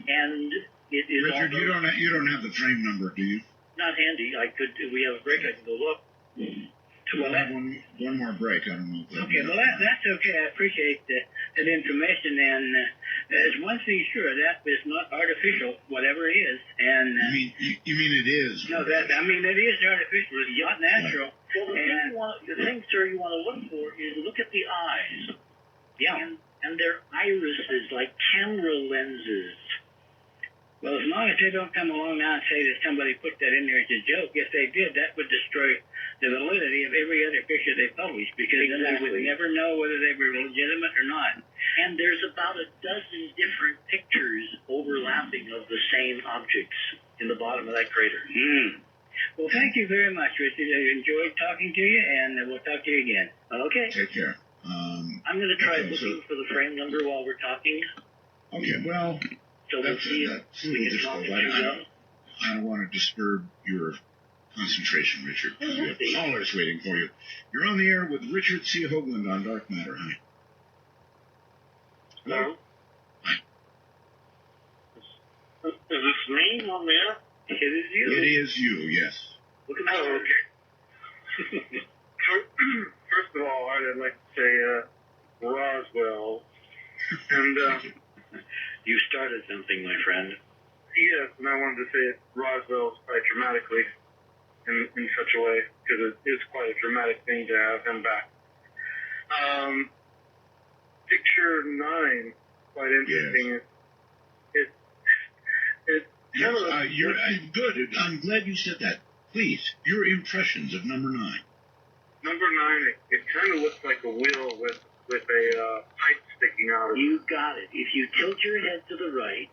S2: and it is...
S3: Richard, you don't have the frame number, do you?
S2: Not handy. If we have a break, I can go look.
S3: We'll have one more break. I don't know.
S2: Okay, well, that's okay. I appreciate that information. And there's one thing sure, that is not artificial, whatever it is. And
S3: you mean it is?
S2: No, it is artificial. It's not natural. Well, the thing, sir, you want to look for is look at the eyes. Yeah. And their irises, like camera lenses. Well, as long as they don't come along now and say that somebody put that in there as a joke, if they did, that would destroy the validity of every other picture they publish, because then they would never know whether they were legitimate or not. And there's about a dozen different pictures overlapping of the same objects in the bottom of that crater. Well, thank you very much, Richard. I enjoyed talking to you, and we'll talk to you again. Okay.
S3: Take care.
S2: I'm going to try looking for the frame number while we're talking.
S3: Okay, well...
S2: So we'll see if we can talk it
S3: I don't want to disturb your concentration, Richard. We have callers waiting for you. You're on the air with Richard C. Hoagland on Dark Matter. Hi.
S5: Hello?
S3: Hi.
S5: Is this me on the air?
S2: It is you.
S3: It is you, yes.
S2: Look at my
S5: okay. First of all, I'd like to say Roswell. And...
S2: You started something, my friend.
S5: Yes, and I wanted to say it Roswell quite dramatically in such a way, because it is quite a dramatic thing to have him back. Picture 9, quite interesting.
S3: Yes. You're good. I'm glad you said that. Please, your impressions of number 9.
S5: Number 9, it kind of looks like a wheel with a pipe sticking out of it.
S2: You got it. If you tilt your head to the right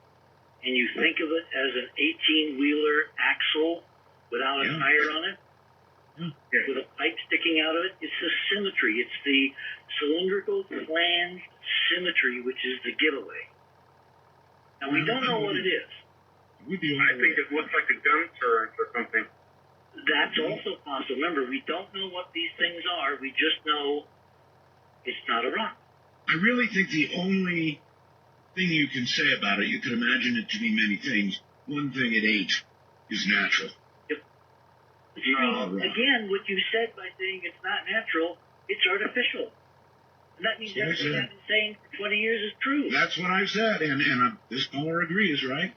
S2: and you think of it as an 18-wheeler axle without a tire on it, with a pipe sticking out of it, it's the symmetry. It's the cylindrical flanged symmetry, which is the giveaway. Now, we don't know what it is.
S5: I think it looks like a gun turret or something.
S2: That's also possible. Remember, we don't know what these things are. We just know it's not a rock.
S3: I really think the only thing you can say about it, you could imagine it to be many things. One thing it ain't is natural.
S2: Yep. Again, what you said by saying it's not natural, it's artificial. And that means everything I've been saying for 20 years is true.
S3: That's what I've said, and this caller agrees, right?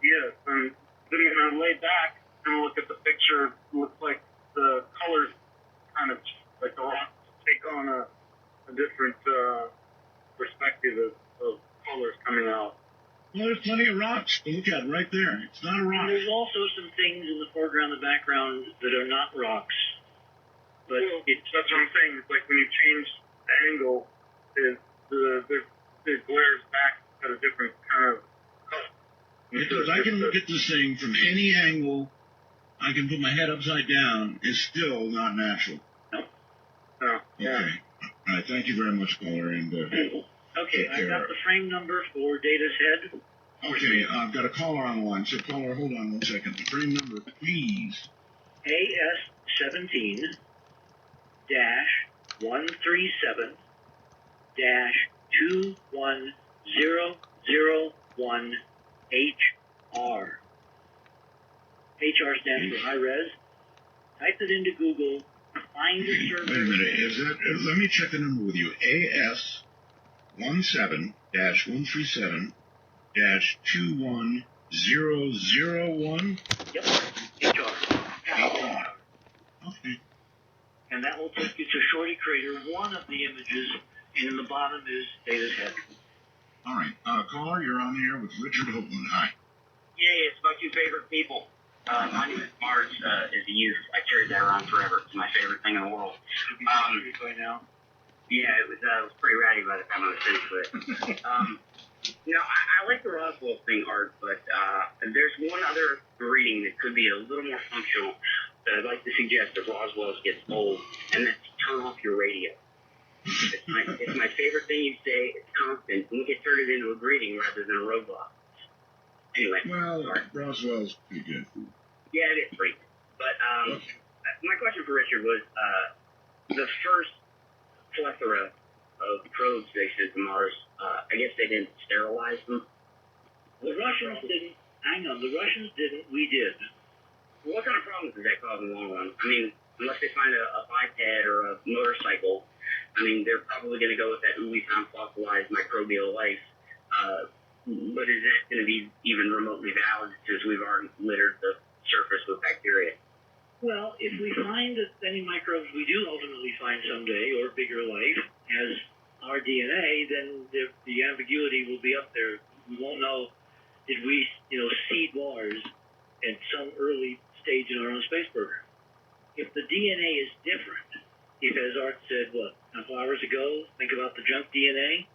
S5: Yes, and then when I lay back, kind of look at the picture, it looks like the colors kind of like the rocks take on a different perspective of colors coming out.
S3: Well, there's plenty of rocks to look at right there. It's not a rock.
S2: There's also some things in the foreground and the background that are not rocks. But
S5: Well, that's what I'm saying. It's like when you change the angle, it glares back at a different kind of color.
S3: Because I can look at this thing from any angle. I can put my head upside down. It's still not natural.
S2: no.
S5: Oh, yeah.
S3: Okay. All right. Thank you very much, caller. And
S2: Okay, I've got the frame number for Data's Head.
S3: okay, I've got a caller on the line. So, caller, hold on 1 second. The frame number, please.
S2: AS17 137 21001 HR. HR stands for high res. Type it into Google. Find the
S3: Wait
S2: server.
S3: a minute. Is that? Let me check the number with you. AS 17-137 21001.
S2: Yep, HR.
S3: Okay.
S2: And that will take you to Shorty Crater, one of the images, and in the bottom is Data's Head.
S3: All right. Caller, you're on the air with Richard Hoagland. Hi.
S5: Yay, it's my two favorite people. My name is Mars. As a youth, I carried that around forever. It's my favorite thing in the world.
S2: By now.
S5: Yeah, it was pretty ratty by the time I was finished with it. I like the Roswell thing, Art, but there's one other reading that could be a little more functional that I'd like to suggest if Roswell gets old, and that's turn off your radio. It's my favorite thing you say. It's constant. We can turn it into a greeting rather than a roadblock. Anyway.
S3: Well,
S5: sorry.
S3: Roswell's pretty good.
S5: Yeah, it is pretty good. But my question for Richard was the first plethora of probes they sent to Mars, I guess they didn't sterilize them.
S2: The Russians didn't. Hang on, the Russians didn't. We did.
S5: What kind of problems does that cause in the long run? I mean, unless they find a biped or a motorcycle, I mean, they're probably going to go with that, we found fossilized microbial life. But is that going to be even remotely valid since we've already littered the surface with bacteria?
S2: Well, if we find that any microbes we do ultimately find someday, or bigger life, has our DNA, then the ambiguity will be up there. We won't know, did we, seed Mars at some early stage in our own space program? If the DNA is different, if, as Art said, a couple hours ago, think about the junk DNA,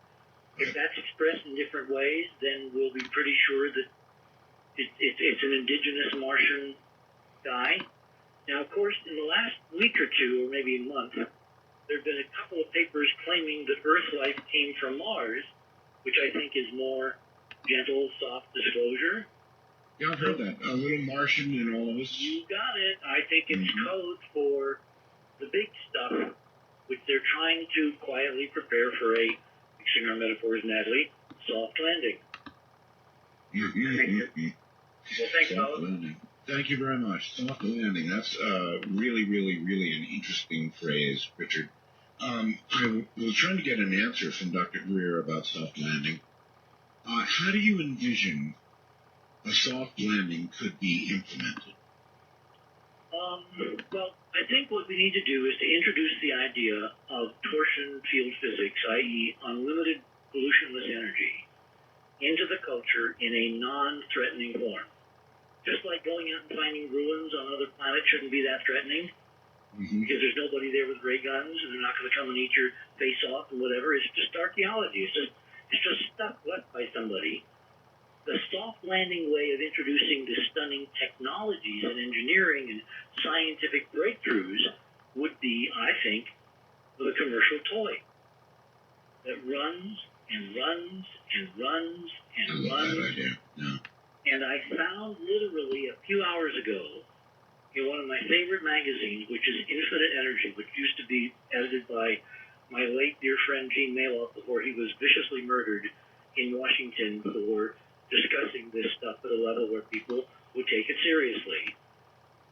S2: if that's expressed in different ways, then we'll be pretty sure that it's an indigenous Martian guy. Now, of course, in the last week or two, or maybe a month, there have been a couple of papers claiming that Earth life came from Mars, which I think is more gentle, soft disclosure.
S3: Yeah, I've heard that. A little Martian in all of us.
S2: You got it. I think it's code for the big stuff, which they're trying to quietly prepare for a, mixing our metaphors, Natalie, soft landing.
S5: Well, thanks,
S3: Soft landing. Thank you very much. Soft landing. That's really, really, really an interesting phrase, Richard. I was trying to get an answer from Dr. Greer about soft landing. How do you envision a soft landing could be implemented?
S2: Well, I think what we need to do is to introduce the idea of torsion field physics, i.e. unlimited pollutionless energy, into the culture in a non-threatening form. Just like going out and finding ruins on other planets shouldn't be that threatening, because there's nobody there with ray guns, and they're not going to come and eat your face off and whatever. It's just archaeology. It's just stuff left by somebody. The soft landing way of introducing the stunning technologies and engineering and scientific breakthroughs would be, I think, with a commercial toy that runs and runs and runs and
S3: I love
S2: runs.
S3: that idea. Yeah.
S2: And I found literally a few hours ago in one of my favorite magazines, which is Infinite Energy, which used to be edited by my late dear friend Gene Maloff before he was viciously murdered in Washington for discussing this stuff at a level where people would take it seriously.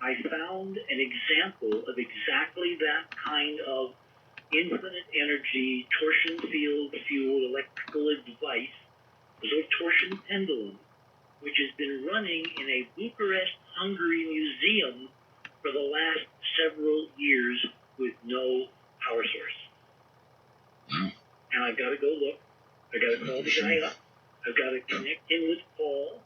S2: I found an example of exactly that kind of infinite energy, torsion field fuel, electrical device, a little torsion pendulum which has been running in a Bucharest, Hungary museum for the last several years with no power source.
S3: Wow.
S2: And I've got to go look. I've got to call the guy up. I've got to connect him with Paul,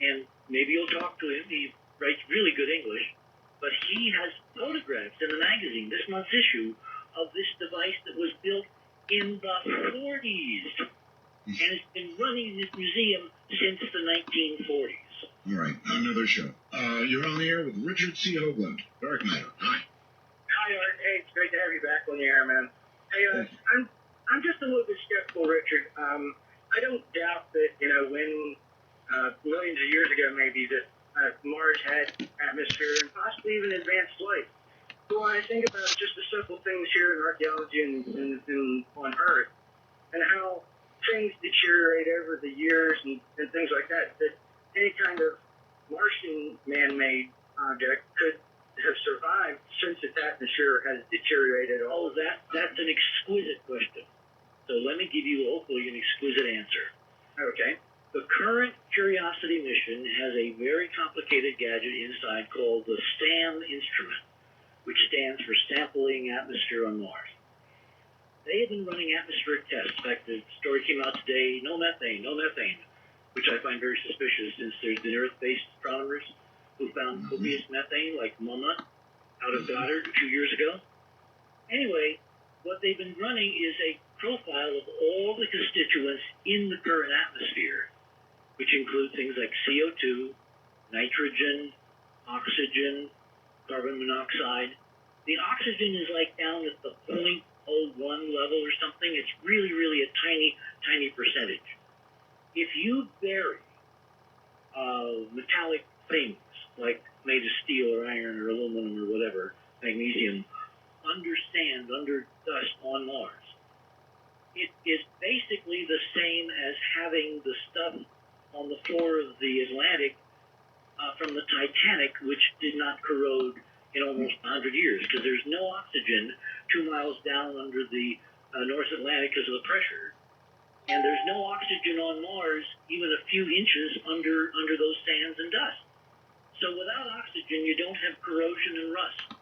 S2: and maybe you'll talk to him. He writes really good English, but he has photographs in the magazine, this month's issue, of this device that was built in the 40s, and it's been running in this museum since the 1940s.
S3: All right, another show. You're on the air with Richard C. Hoagland, Dark Matter. Hi.
S4: Hi, Art. Hey, it's great to have you back on the air, man. Hey, I'm just a little bit skeptical, Richard. I don't doubt that, when millions of years ago maybe that Mars had atmosphere and possibly even advanced life. But when I think about just the simple things here in archaeology and on Earth, and how things deteriorate over the years and things like that, that any kind of Martian man-made object could have survived since its atmosphere has deteriorated.
S2: All of that, that's an exquisite question. So let me give you hopefully an exquisite answer.
S4: Okay.
S2: The current Curiosity mission has a very complicated gadget inside called the SAM instrument, which stands for Sampling Atmosphere on Mars. They have been running atmospheric tests. In fact, the story came out today, no methane, which I find very suspicious since there's been Earth-based astronomers who found copious methane, like Mama, out of Goddard a few years ago. Anyway, what they've been running is a profile of all the constituents in the current atmosphere, which include things like CO2, nitrogen, oxygen, carbon monoxide. The oxygen is like down at the 0.01 level or something. It's really, really a tiny, tiny percentage. If you bury metallic things, like made of steel or iron or aluminum or whatever, magnesium, under sand, under dust on Mars, it is basically the same as having the stuff on the floor of the Atlantic from the Titanic, which did not corrode in almost 100 years, because there's no oxygen 2 miles down under the North Atlantic because of the pressure. And there's no oxygen on Mars, even a few inches under those sands and dust. So without oxygen, you don't have corrosion and rust.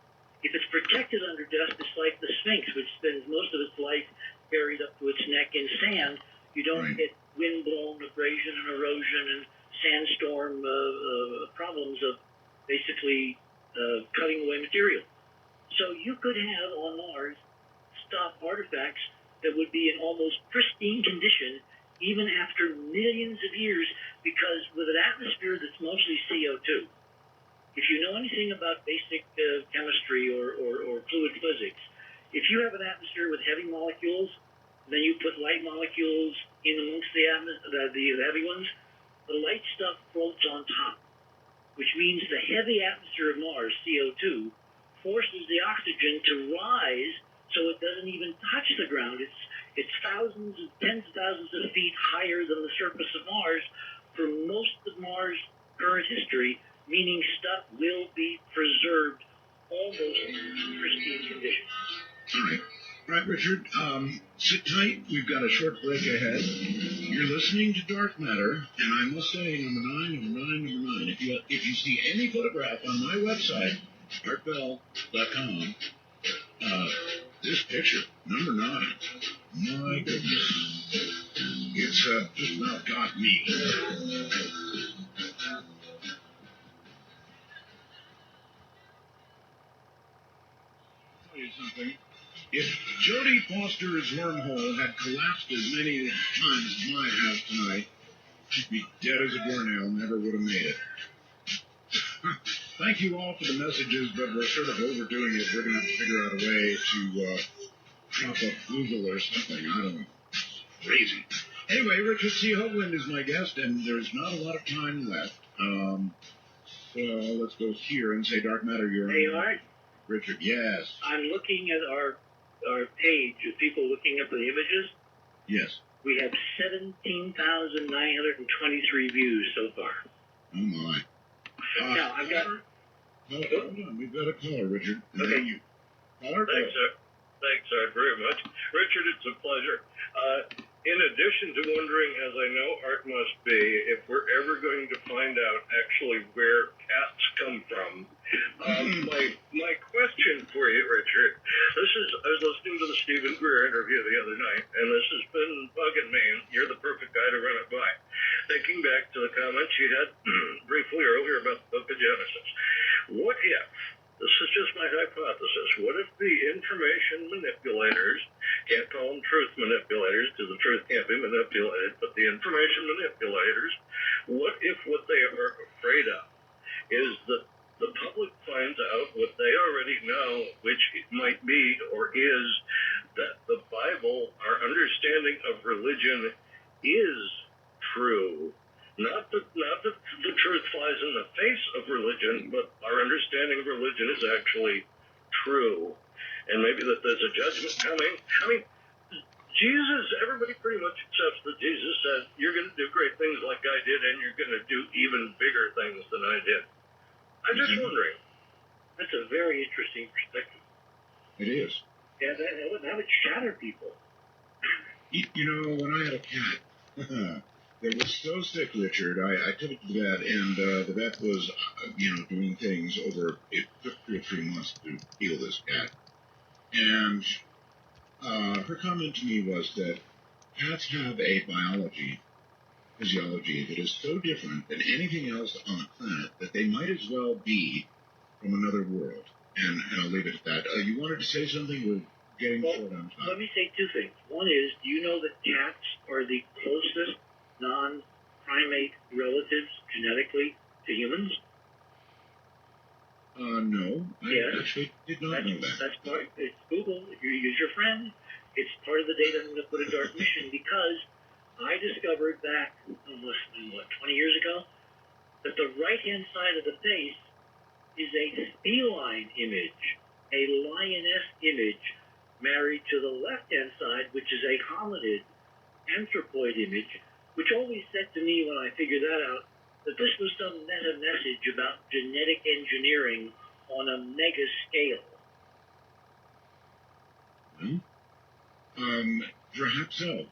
S2: If it's protected under dust, it's like the Sphinx, which spends most of its life buried up to its neck in sand. You don't get wind-blown abrasion and erosion and sandstorm problems of basically cutting away material. So you could have on Mars stuff, artifacts, that would be in almost pristine condition even after millions of years, because with an atmosphere that's mostly CO2, if you know anything about basic chemistry or fluid physics, if you have an atmosphere with heavy molecules, then you put light molecules in amongst the heavy ones, the light stuff floats on top, which means the heavy atmosphere of Mars, CO2, forces the oxygen to rise so it doesn't even touch the ground. It's thousands and tens of thousands of feet higher than the surface of Mars for most of Mars' current history, meaning stuff will be preserved almost in pristine condition.
S3: All right, Richard, sit tight. We've got a short break ahead. You're listening to Dark Matter, and I must say, number 9. If you see any photograph on my website, darkbell.com, this picture, number 9, my goodness, it's just about got me. I'll tell you something. If Jodie Foster's wormhole had collapsed as many times as mine has tonight, she'd be dead as a doornail, never would have made it. Thank you all for the messages, but we're sort of overdoing it. We're going to have to figure out a way to prop up Google or something. I don't know. Crazy. Anyway, Richard C. Hoagland is my guest, and there's not a lot of time left. So let's go here and say, Dark Matter, you're on.
S2: Hey, Art.
S3: Richard, yes.
S2: I'm looking at our page of people looking up the images.
S3: Yes.
S2: We have 17,923 views so far.
S3: Oh, my.
S2: Now, I've got...
S3: Hold on. We've got a caller, Richard.
S2: Okay.
S3: Caller?
S7: Thanks, sir. Thanks, sir, very much. Richard, it's a pleasure.
S5: In addition to wondering, as I know Art must be, if we're ever going to find out actually where cats come from, my question for you, Richard, I was listening to the Stephen Greer interview the other night, and this has been bugging me, and you're the perfect guy to run it by. Thinking back to the comments you had briefly earlier about the book of Genesis, what if, this is just my hypothesis, what if the information manipulators, can't call them truth manipulators because the truth can't be manipulated, but the information manipulators, what if what they are afraid of is that the public finds out what they already know, which it might be or is that the Bible, our understanding of religion, is true. Not that the truth flies in the face of religion, but our understanding of religion is actually true. And maybe that there's a judgment coming. I mean, Jesus, everybody pretty much accepts that Jesus said, you're going to do great things like I did, and you're going to do even bigger things than I did. I'm just wondering. That's a very interesting perspective.
S3: It is.
S5: Yeah, that would shatter people.
S3: You know, when I had a cat, that was so sick, Richard, I took it to the vet, and the vet was, doing things over, it took 2 or 3 months to heal this cat. And her comment to me was that cats have a physiology that is so different than anything else on the planet that they might as well be from another world. And I'll leave it at that. You wanted to say something? We're getting short on time.
S2: Let me say 2 things. One is, do you know that cats are the closest non-primate relatives genetically to humans?
S3: No, I
S2: Yes.
S3: actually did not know that.
S2: That's part. It's Google. If you use your friend, it's part of the data I'm going to put into our mission because I discovered back almost 20 years ago that the right-hand side of the face is a feline image, a lioness image, married to the left-hand side, which is a hominid anthropoid image, which always said to me when I figured that out that this was some meta message about genetic engineering on a mega scale.
S3: Perhaps so.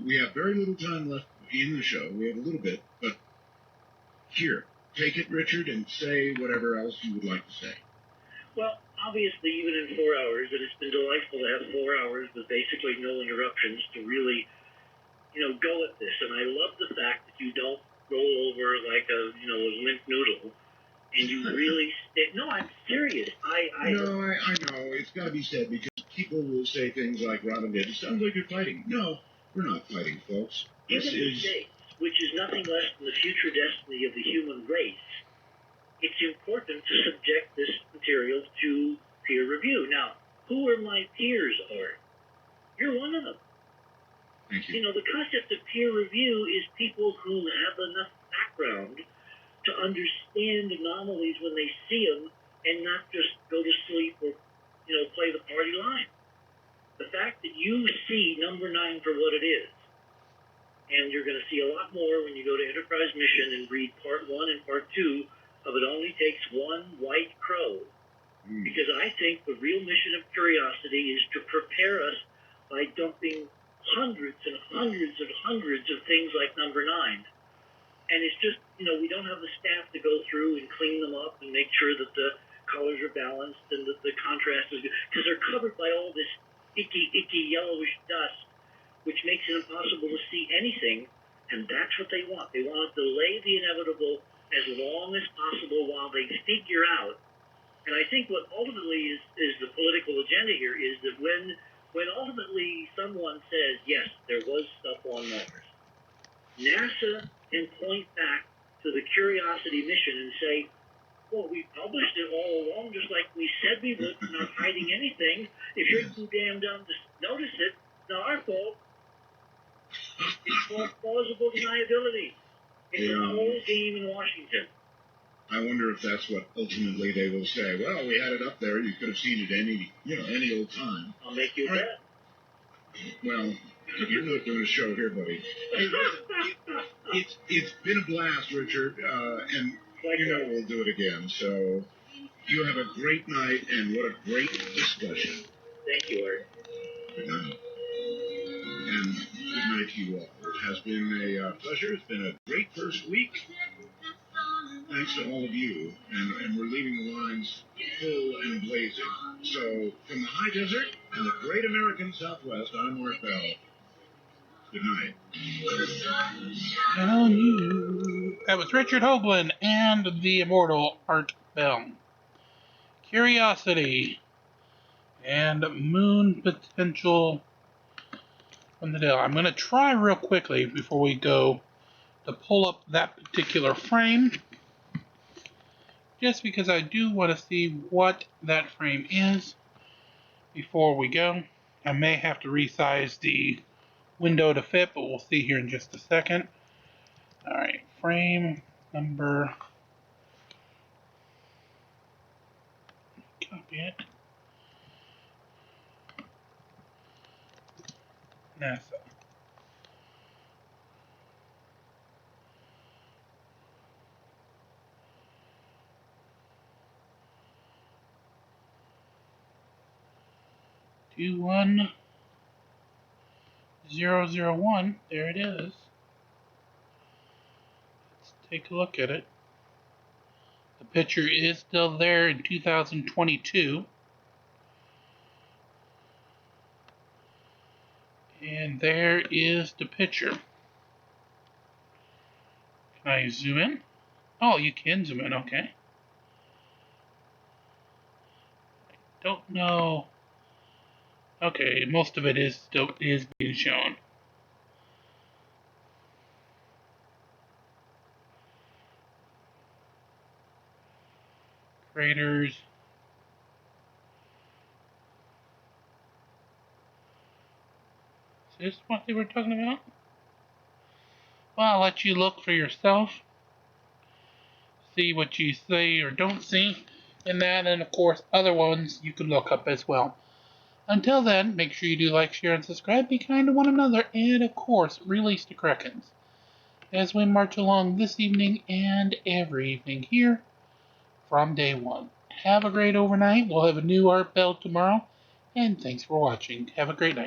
S3: We have very little time left in the show. We have a little bit, but here, take it, Richard, and say whatever else you would like to say.
S2: Well, obviously, even in 4 hours, and it's been delightful to have 4 hours with basically no interruptions to really, go at this. And I love the fact that you don't roll over like a limp noodle, and you really stay. No, I'm serious.
S3: I know. It's got to be said because people will say things like Robin did. It sounds like you're fighting. No, we're not fighting, folks.
S2: Given the states, which is nothing less than the future destiny of the human race, it's important to subject this material to peer review. Now, who are my peers, Art? You're one of them.
S3: Thank you.
S2: The concept of peer review is people who have enough background to understand anomalies when they see them and not just go to sleep or, play the party line. The fact that you see number 9 for what it is, and you're going to see a lot more when you go to Enterprise Mission and read Part 1 and Part 2 of It Only Takes One White Crow, because I think the real mission of curiosity is to prepare us by dumping hundreds and hundreds and hundreds of things like number 9. And it's just, we don't have the staff to go through and clean them up and make sure that the colors are balanced and that the contrast is good, because they're covered by all this icky yellowish dust, which makes it impossible to see anything. And that's what they want. They want to delay the inevitable as long as possible while they figure out. And I think what ultimately is the political agenda here is that when ultimately someone says, yes, there was stuff on Mars, NASA can point back to the Curiosity mission and say, well, we published it all along just like we said we would, not hiding anything. If you're too damn dumb to notice it, it's not our fault. It's called plausible deniability. It's a whole game in Washington.
S3: I wonder if that's what ultimately they will say. Well, we had it up there. You could have seen it any old time.
S2: I'll make you a bet.
S3: Well, you're not doing a show here, buddy. It's been a blast, Richard, and we'll do it again. So you have a great night, and what a great discussion.
S2: Thank you, Art.
S3: Good night. And good night. pleasure. It's been a great first week. Thanks to all of you, and we're leaving the lines full and blazing. So, from the high desert and the great American Southwest, I'm Mark Bell. Good night.
S1: And on you. That was Richard Hoagland and the immortal Art Bell. Curiosity and moon potential from the Dell. I'm going to try real quickly before we go to pull up that particular frame, just because I do want to see what that frame is before we go. I may have to resize the window to fit, but we'll see here in just a second. Alright, frame number, copy it, NASA. Two 1001, there it is. Let's take a look at it. The picture is still there in 2022. And there is the picture. Can I zoom in? Oh, you can zoom in, okay. I don't know. Okay, most of it is still being shown. Craters. Is this what they were talking about? Well, I'll let you look for yourself. See what you see or don't see in that, and of course other ones you can look up as well. Until then, make sure you do like, share, and subscribe. Be kind to one another, and of course, release the Krakens as we march along this evening and every evening here from day one. Have a great overnight. We'll have a new Art Bell tomorrow, and thanks for watching. Have a great night.